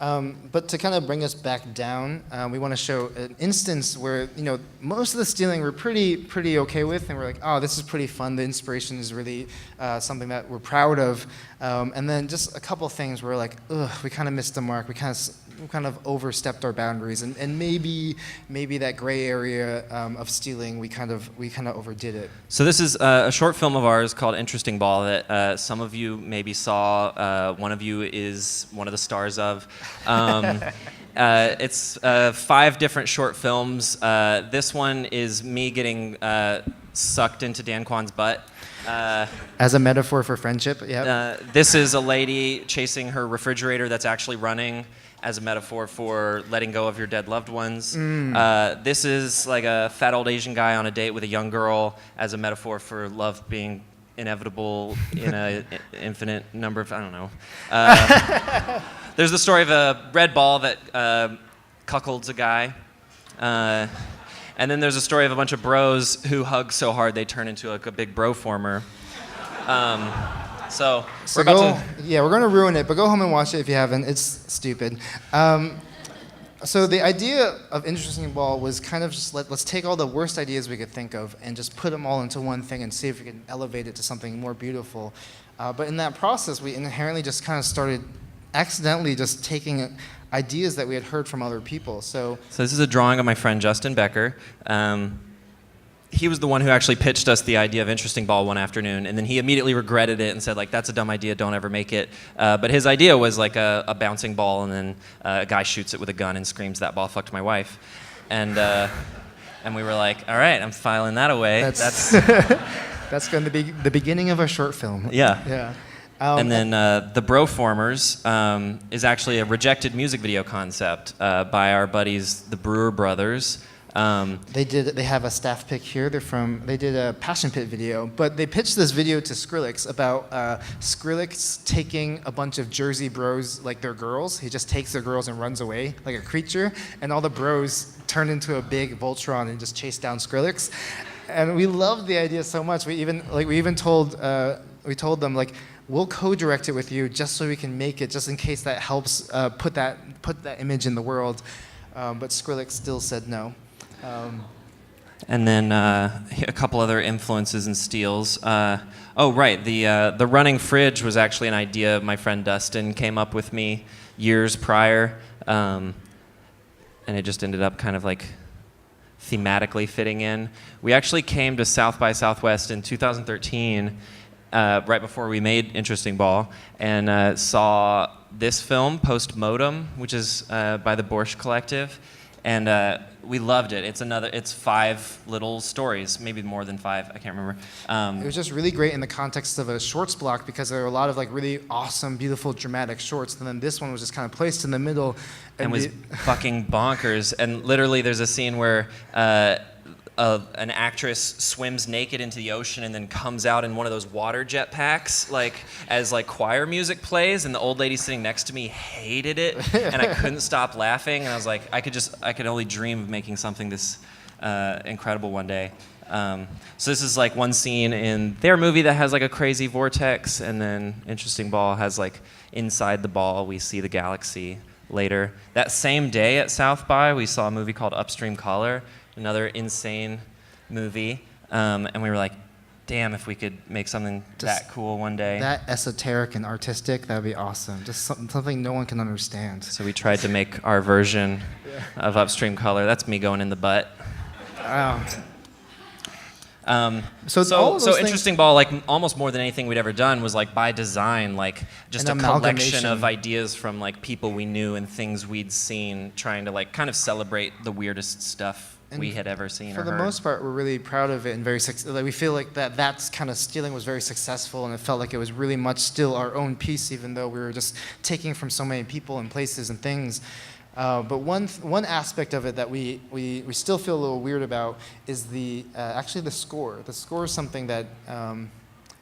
E: But to kind of bring us back down, we want to show an instance where, you know, most of the stealing we're pretty okay with, and we're like, oh, this is pretty fun. The inspiration is really something that we're proud of. And then just a couple things where we're like, ugh, we kind of missed the mark. We kind of overstepped our boundaries, and maybe that gray area of stealing, we kind of overdid it.
D: So this is a short film of ours called Interesting Ball that some of you maybe saw. One of you is one of the stars of. It's 5 different short films. This one is me getting sucked into Dan Kwan's butt.
E: As a metaphor for friendship, yeah.
D: This is a lady chasing her refrigerator that's actually running, as a metaphor for letting go of your dead loved ones. This is like a fat old Asian guy on a date with a young girl, as a metaphor for love being inevitable in an infinite number of, I don't know. There's the story of a red ball that cuckolds a guy. And then there's a story of a bunch of bros who hug so hard they turn into like a big bro former. So we're about to.
E: Yeah, we're going to ruin it, but go home and watch it if you haven't. It's stupid. So the idea of Interesting Ball was kind of just let's take all the worst ideas we could think of and just put them all into one thing and see if we can elevate it to something more beautiful. But in that process, we inherently just kind of started accidentally just taking ideas that we had heard from other people. So
D: this is a drawing of my friend Justin Becker. He was the one who actually pitched us the idea of Interesting Ball one afternoon, and then he immediately regretted it and said, like, that's a dumb idea, don't ever make it. But his idea was like a bouncing ball, and then a guy shoots it with a gun and screams, "That ball fucked my wife." And we were like, all right, I'm filing that away. That's
E: that's going to be the beginning of a short film.
D: Yeah.
E: Yeah.
D: And then the Broformers is actually a rejected music video concept by our buddies, the Brewer Brothers.
E: They have a staff pick here. They did a Passion Pit video, but they pitched this video to Skrillex about Skrillex taking a bunch of Jersey bros, like their girls. He just takes their girls and runs away like a creature, and all the bros turn into a big Voltron and just chase down Skrillex. And we loved the idea so much. We even told them, like, we'll co-direct it with you just so we can make it, just in case that helps put that image in the world. But Skrillex still said no.
D: And then a couple other influences and steals. The running fridge was actually an idea my friend Dustin came up with me years prior, and it just ended up kind of like thematically fitting in. We actually came to South by Southwest in 2013, right before we made Interesting Ball, and saw this film, Post Modem, which is by the Borscht Collective. And we loved it. It's 5 little stories, maybe more than 5. I can't remember.
E: It was just really great in the context of a shorts block because there were a lot of like really awesome, beautiful, dramatic shorts. And then this one was just kind of placed in the middle.
D: And was fucking bonkers. And literally, there's a scene where an actress swims naked into the ocean and then comes out in one of those water jet packs, like as like choir music plays, and the old lady sitting next to me hated it, and I couldn't stop laughing, and I was like, I could only dream of making something this incredible one day. So this is like one scene in their movie that has like a crazy vortex, and then Interesting Ball has like inside the ball we see the galaxy later. That same day at South by, we saw a movie called Upstream Caller, another insane movie, and we were like, damn, if we could make something that cool one day.
E: That esoteric and artistic, that would be awesome. Just something no one can understand.
D: So we tried to make our version of Upstream Caller. That's me going in the butt. So Interesting Ball, like almost more than anything we'd ever done, was like by design, like just a collection of ideas from like people we knew and things we'd seen, trying to like kind of celebrate the weirdest stuff we had ever seen.
E: For the most part, we're really proud of it and we feel like that's kind of stealing was very successful, and it felt like it was really much still our own piece, even though we were just taking from so many people and places and things. But one aspect of it that we still feel a little weird about is actually the score. The score is something that,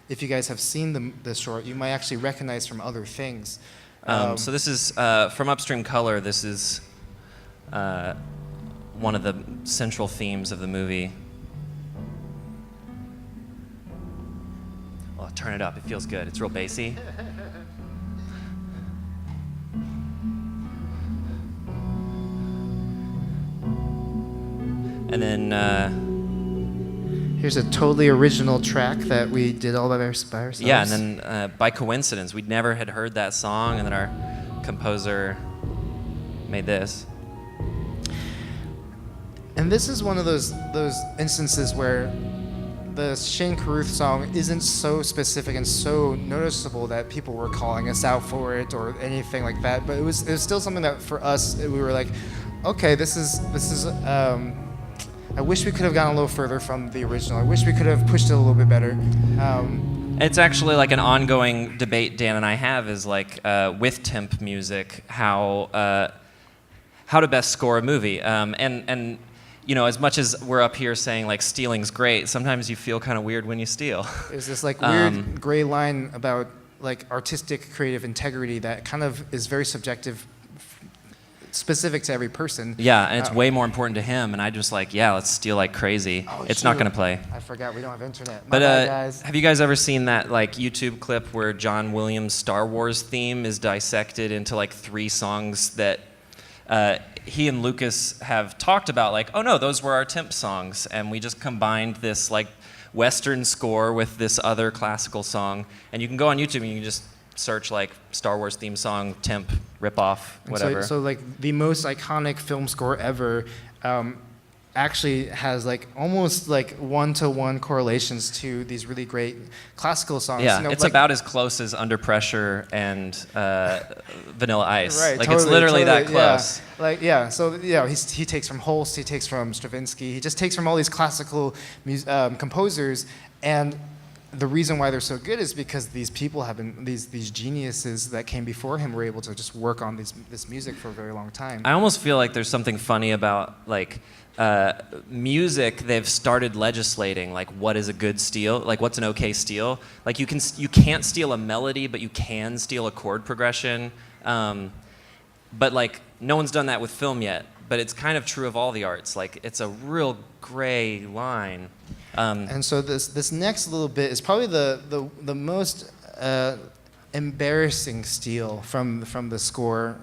E: if you guys have seen the short, you might actually recognize from other things.
D: So this is from Upstream Color. This is one of the central themes of the movie. Well, turn it up. It feels good. It's real bassy. And then
E: here's a totally original track that we did all by ourselves.
D: Yeah, and then by coincidence, we'd never had heard that song, and then our composer made this.
E: And this is one of those instances where the Shane Carruth song isn't so specific and so noticeable that people were calling us out for it or anything like that. But it was still something that for us we were like, okay, this is. I wish we could have gone a little further from the original. I wish we could have pushed it a little bit better.
D: It's actually like an ongoing debate Dan and I have is like with temp music how to best score a movie. And you know, as much as we're up here saying like stealing's great, sometimes you feel kind of weird when you steal.
E: There's this like weird gray line about like artistic creative integrity that kind of is very subjective specific to every person.
D: Yeah, and it's way more important to him. And I just like, yeah, let's steal like crazy. It's not
E: shoot.
D: gonna play.
E: I forgot we don't have internet. My
D: But
E: bad, guys.
D: have you guys ever seen that like YouTube clip where John Williams' Star Wars theme is dissected into like 3 songs that he and Lucas have talked about? Like, oh no, those were our temp songs, and we just combined this like Western score with this other classical song. And you can go on YouTube and you can just search like Star Wars theme song, temp, ripoff, whatever.
E: So like the most iconic film score ever actually has like almost like 1-to-1 correlations to these really great classical songs.
D: Yeah,
E: You know,
D: it's
E: like,
D: about as close as Under Pressure and Vanilla Ice.
E: Right,
D: Like
E: totally,
D: it's literally that
E: totally, yeah.
D: close.
E: Like so he takes from Holst, he takes from Stravinsky, he just takes from all these classical composers, and the reason why they're so good is because these people have been these geniuses that came before him were able to just work on this music for a very long time.
D: I almost feel like there's something funny about like music. They've started legislating like what is a good steal, like what's an okay steal. Like you can't steal a melody, but you can steal a chord progression. But like no one's done that with film yet. But it's kind of true of all the arts. Like it's a real gray line.
E: And so this next little bit is probably the most embarrassing steal from the score.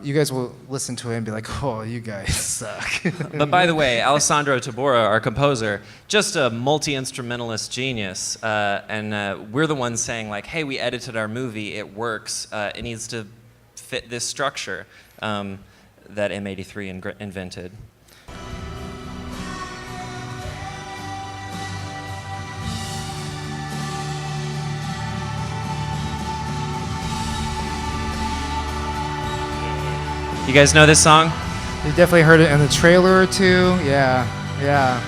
E: You guys will listen to it and be like, oh, you guys suck.
D: But by the way, Alessandro Tabora, our composer, just a multi-instrumentalist genius. And we're the ones saying like, hey, we edited our movie, it works. It needs to fit this structure that M83 invented. You guys know this song?
E: You definitely heard it in the trailer or two. Yeah.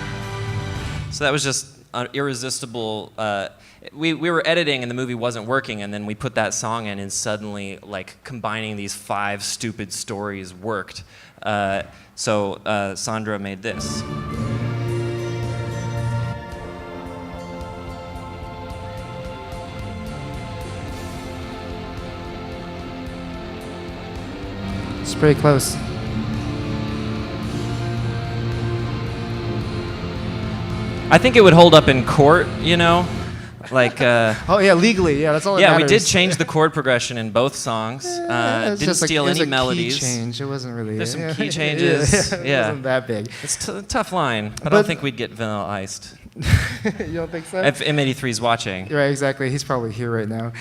D: So that was just irresistible. We were editing and the movie wasn't working, and then we put that song in, and suddenly, like, combining these 5 stupid stories worked. So Sandra made this.
E: It's pretty close.
D: I think it would hold up in court, you know? Like,
E: Oh yeah, legally, yeah, that's all that
D: yeah, we
E: matters.
D: did change the chord progression in both songs.
E: It's
D: Didn't
E: just like-
D: steal
E: it was
D: any
E: a
D: melodies.
E: Key change. It wasn't really.
D: There's some key changes.
E: It
D: Yeah.
E: wasn't that big.
D: It's a tough line. I
E: But-
D: don't think we'd get Vanilla Iced.
E: You don't think so?
D: If M83's watching.
E: Right, exactly. He's probably here right now.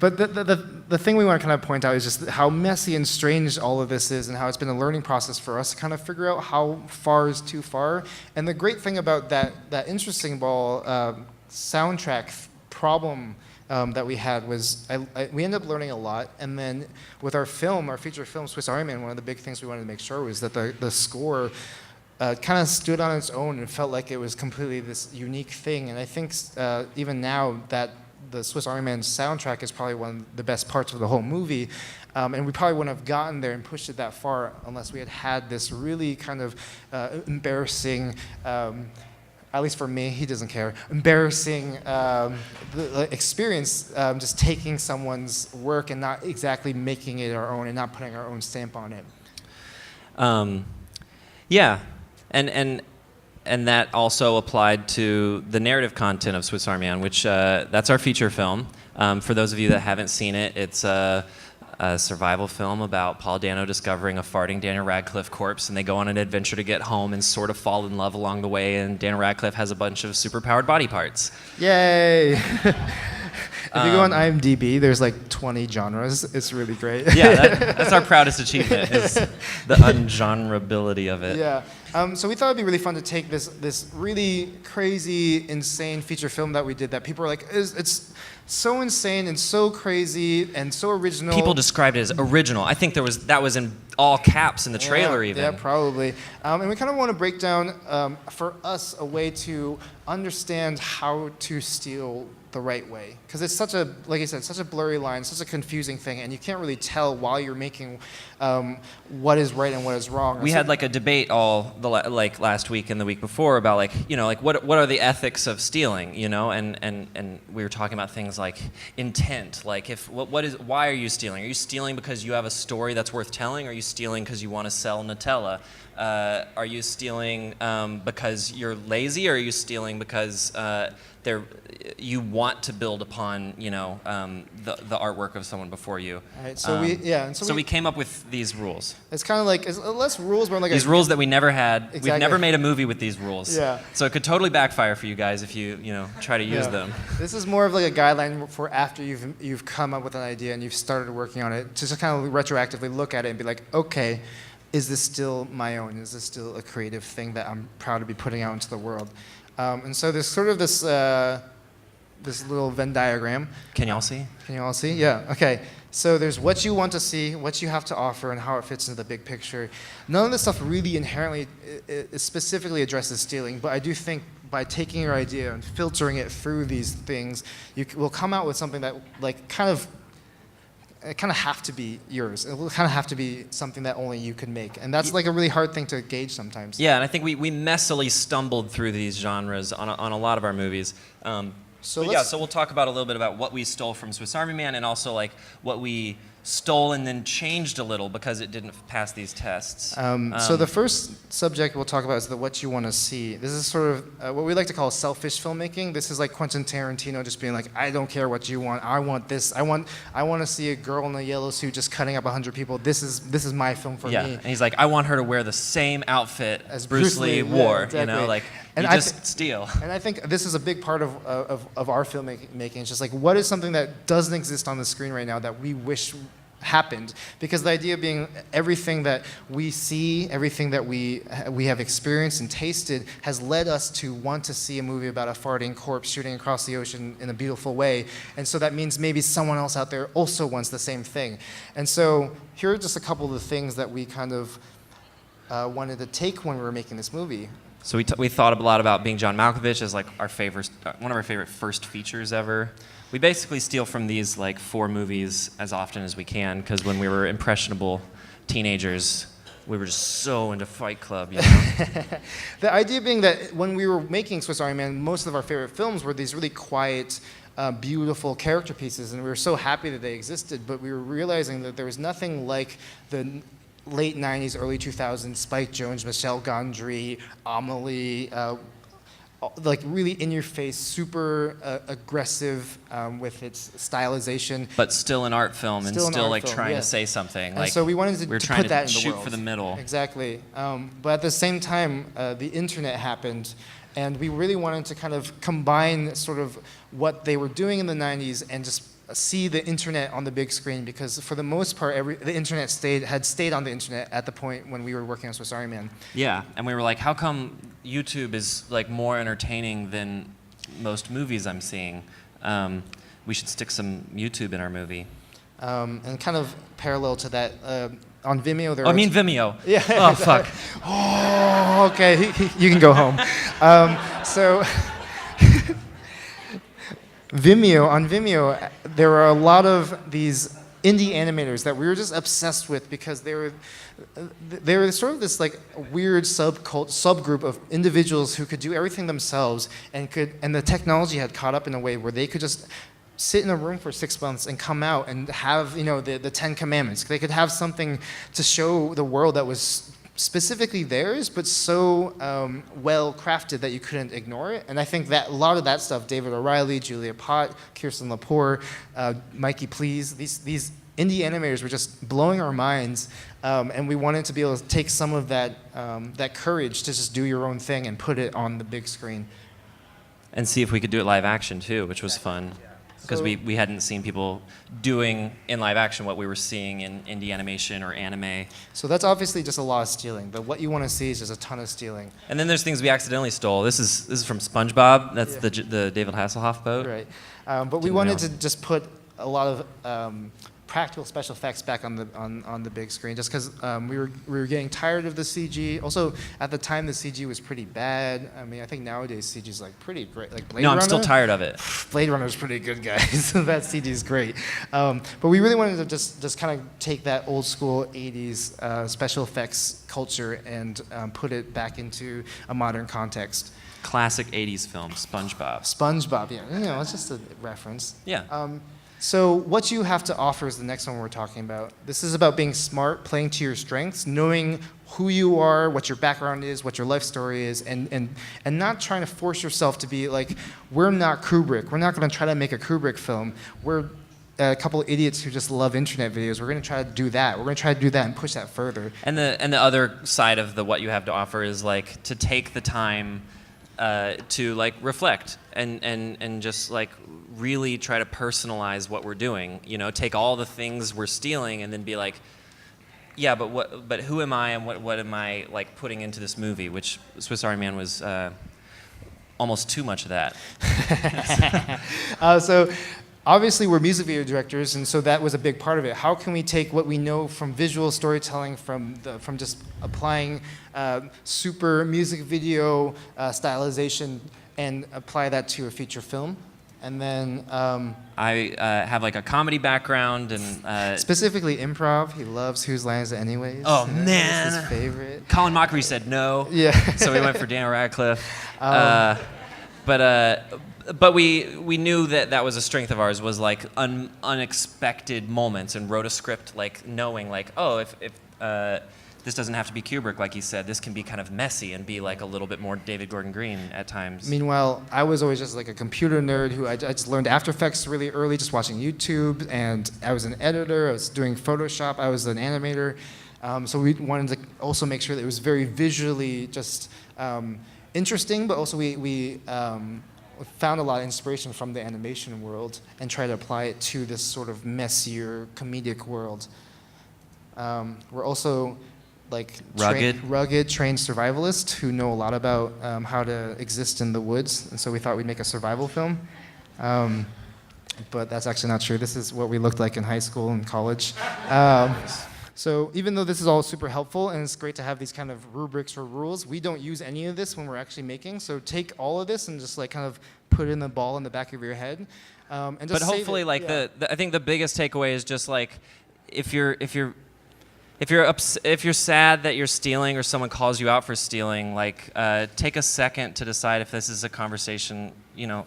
E: But the thing we want to kind of point out is just how messy and strange all of this is, and how it's been a learning process for us to kind of figure out how far is too far. And the great thing about that Interesting Ball soundtrack problem that we had was we ended up learning a lot. And then with our feature film, Swiss Army Man, one of the big things we wanted to make sure was that the score kind of stood on its own and felt like it was completely this unique thing. And I think even now that the Swiss Army Man soundtrack is probably one of the best parts of the whole movie. And we probably wouldn't have gotten there and pushed it that far unless we had this really kind of embarrassing, at least for me, he doesn't care, embarrassing experience just taking someone's work and not exactly making it our own and not putting our own stamp on it.
D: Yeah. And that also applied to the narrative content of Swiss Army Man, which that's our feature film. For those of you that haven't seen it, it's a survival film about Paul Dano discovering a farting Daniel Radcliffe corpse, and they go on an adventure to get home and sort of fall in love along the way, and Daniel Radcliffe has a bunch of superpowered body parts.
E: Yay! If you go on IMDb, there's like 20 genres. It's really great.
D: Yeah, that's our proudest achievement, is the ungenreability of it.
E: Yeah. So we thought it'd be really fun to take this really crazy, insane feature film that we did that people were like, it's so insane and so crazy and so original.
D: People described it as original. I think that was in all caps in the trailer even.
E: Yeah, probably. And we kind of want to break down, for us, a way to understand how to steal the right way, because it's such a, like I said, such a blurry line, such a confusing thing, and you can't really tell while you're making what is right and what is wrong.
D: We had like a debate all like last week and the week before about like, you know, like what are the ethics of stealing, you know, and we were talking about things like intent, like why are you stealing? Are you stealing because you have a story that's worth telling? Are you stealing because you want to sell Nutella? Are you stealing because you're lazy, or are you stealing because you want to build upon, you know, the artwork of someone before you?
E: All right, so
D: we came up with these rules.
E: It's kind of like it's less rules, but like
D: these rules that we never had.
E: Exactly.
D: We've never made a movie with these rules.
E: Yeah.
D: So it could totally backfire for you guys if you know try to use them.
E: This is more of like a guideline for after you've come up with an idea and you've started working on it, to just kind of retroactively look at it and be like, okay, is this still my own? Is this still a creative thing that I'm proud to be putting out into the world? And so there's sort of this little Venn diagram.
D: Can y'all see?
E: Can you all see? Yeah, okay. So there's what you want to see, what you have to offer, and how it fits into the big picture. None of this stuff really inherently specifically addresses stealing, but I do think by taking your idea and filtering it through these things, you will come out with something that like kind of have to be yours. It will kind of have to be something that only you can make. And that's like a really hard thing to gauge sometimes.
D: Yeah, and I think we messily stumbled through these genres on a lot of our movies. So we'll talk about a little bit about what we stole from Swiss Army Man, and also like what we stole and then changed a little because it didn't pass these tests.
E: So the first subject we'll talk about is the what you want to see. This is sort of what we like to call selfish filmmaking. This is like Quentin Tarantino just being like, I don't care what you want. I want this. I want to see a girl in a yellow suit just cutting up 100 people. This is my film for me.
D: Yeah, and he's like, I want her to wear the same outfit as Bruce Lee wore. Yeah, exactly. You know, like and you just steal.
E: And I think this is a big part of our filmmaking. It's just like, what is something that doesn't exist on the screen right now that we wish happened? Because the idea being everything that we see, everything that we have experienced and tasted has led us to want to see a movie about a farting corpse shooting across the ocean in a beautiful way. And so that means maybe someone else out there also wants the same thing. And so here are just a couple of the things that we kind of wanted to take when we were making this movie.
D: So we thought a lot about Being John Malkovich as like our favorite, one of our favorite first features ever. We basically steal from these like 4 movies as often as we can, because when we were impressionable teenagers, we were just so into Fight Club, you know?
E: The idea being that when we were making Swiss Army Man, most of our favorite films were these really quiet, beautiful character pieces, and we were so happy that they existed, but we were realizing that there was nothing like the late 90s, early 2000s, Spike Jonze, Michel Gondry, Amelie, like really in-your-face, super aggressive with its stylization.
D: But still an art film, and still like trying to say something.
E: And so we wanted to put that in the
D: shoot
E: world.
D: for the middle.
E: Exactly. But at the same time, the internet happened, and we really wanted to kind of combine sort of what they were doing in the 90s and just see the internet on the big screen, because for the most part, the internet had stayed on the internet at the point when we were working on Swiss Army Man.
D: Yeah, and we were like, how come YouTube is like more entertaining than most movies I'm seeing? We should stick some YouTube in our movie.
E: And kind of parallel to that, on Vimeo there.
D: Vimeo.
E: Yeah.
D: Oh fuck.
E: Oh, okay. You can go home. So. On Vimeo, there were a lot of these indie animators that we were just obsessed with, because they were sort of this like weird subgroup of individuals who could do everything themselves, and the technology had caught up in a way where they could just sit in a room for 6 months and come out and have, you know, the 10 Commandments. They could have something to show the world that was specifically theirs, but so well crafted that you couldn't ignore it. And I think that a lot of that stuff, David O'Reilly, Julia Pott, Kirsten Lepore, Mikey Please, these indie animators were just blowing our minds, and we wanted to be able to take some of that courage to just do your own thing and put it on the big screen.
D: And see if we could do it live action too, which was fun. Because we hadn't seen people doing in live action what we were seeing in indie animation or anime.
E: So that's obviously just a lot of stealing, but what you want to see is just a ton of stealing.
D: And then there's things we accidentally stole. This is from SpongeBob. That's the David Hasselhoff boat.
E: Right. But we wanted to just put a lot of practical special effects back on the big screen, just because we were getting tired of the CG. Also, at the time, the CG was pretty bad. I mean, I think nowadays CG is like pretty great. Like Blade
D: No,
E: Runner.
D: I'm still tired of it.
E: Blade Runner is pretty good, guys. That CG is great. But we really wanted to just kind of take that old school '80s special effects culture and put it back into a modern context.
D: Classic 80s film, SpongeBob.
E: SpongeBob, yeah, you know, it's just a reference.
D: Yeah.
E: So what you have to offer is the next one we're talking about. This is about being smart, playing to your strengths, knowing who you are, what your background is, what your life story is, and not trying to force yourself to be like, we're not Kubrick. We're not going to try to make a Kubrick film. We're a couple of idiots who just love internet videos. We're going to try to do that. We're going to try to do that and push that further.
D: And the other side of the what you have to offer is like to take the time to like reflect and just like really try to personalize what we're doing. You know, take all the things we're stealing and then be like, yeah, but who am I and what am I like putting into this movie? Which Swiss Army Man was almost too much of that.
E: So obviously we're music video directors, and so that was a big part of it. How can we take what we know from visual storytelling, from just applying super music video stylization, and apply that to a feature film? And then
D: I have like a comedy background and
E: specifically improv. He loves Whose Line Is It Anyways?
D: Oh,
E: That's
D: man.
E: his favorite.
D: Colin Mockery said no.
E: Yeah.
D: So we went for Daniel Radcliffe. But we knew that was a strength of ours, was like unexpected moments, and wrote a script like knowing like, oh, if this doesn't have to be Kubrick, like he said, this can be kind of messy and be like a little bit more David Gordon Green at times.
E: Meanwhile, I was always just like a computer nerd who I just learned After Effects really early, just watching YouTube, and I was an editor, I was doing Photoshop, I was an animator. So we wanted to also make sure that it was very visually just interesting, but also we found a lot of inspiration from the animation world and tried to apply it to this sort of messier comedic world. We're also like rugged, trained survivalists who know a lot about how to exist in the woods, and so we thought we'd make a survival film. But that's actually not true. This is what we looked like in high school and college. So even though this is all super helpful and it's great to have these kind of rubrics or rules, we don't use any of this when we're actually making. So take all of this and just like kind of put in the ball in the back of your head. And just
D: But hopefully, like I think the biggest takeaway is just like if you're sad that you're stealing or someone calls you out for stealing, like take a second to decide if this is a conversation, you know,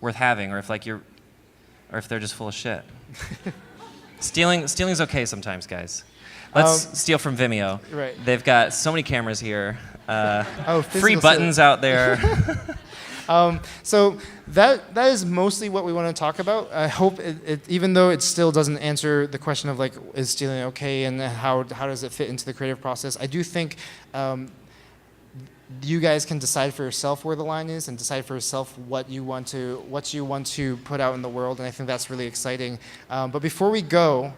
D: worth having, or if like or if they're just full of shit. Stealing's okay sometimes, guys. Let's steal from Vimeo.
E: Right.
D: They've got so many cameras here. Free
E: physical
D: buttons out there.
E: So that is mostly what we want to talk about. I hope even though it still doesn't answer the question of like, is stealing okay and how does it fit into the creative process, I do think you guys can decide for yourself where the line is and decide for yourself what you want to put out in the world, and I think that's really exciting. But before we go,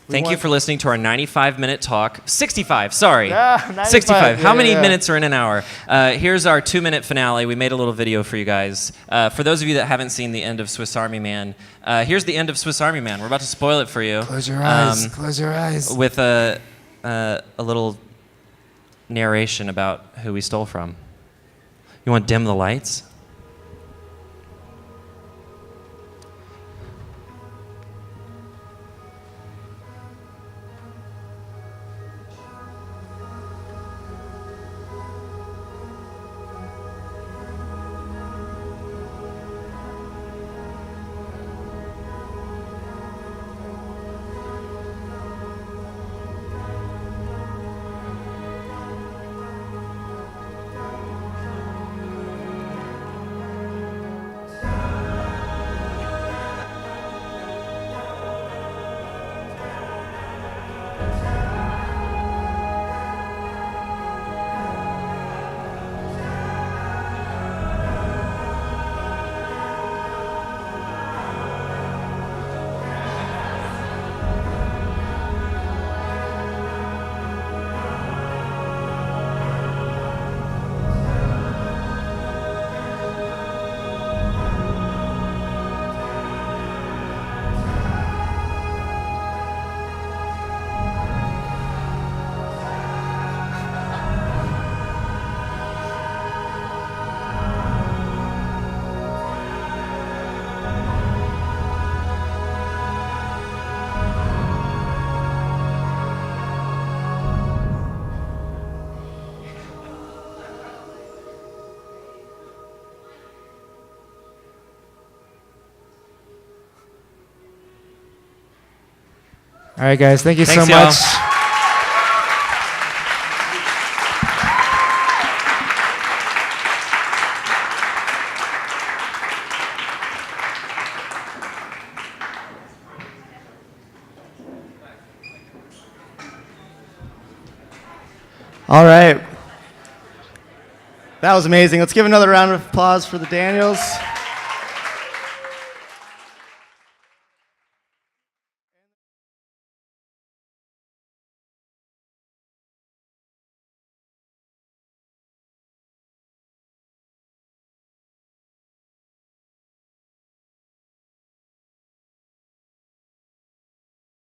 D: Thank you for listening to our 95-minute talk. 65, sorry.
E: Yeah, 95.
D: 65. How many
E: Yeah.
D: minutes are in an hour? Here's our 2-minute finale. We made a little video for you guys. For those of you that haven't seen the end of Swiss Army Man, here's the end of Swiss Army Man. We're about to spoil it for you.
E: Close your eyes. Close your eyes.
D: With a little narration about who we stole from. You want to dim the lights?
E: All right, guys. Thank you
D: Thanks,
E: so
D: y'all.
E: much.
C: All right. That was amazing. Let's give another round of applause for the Daniels.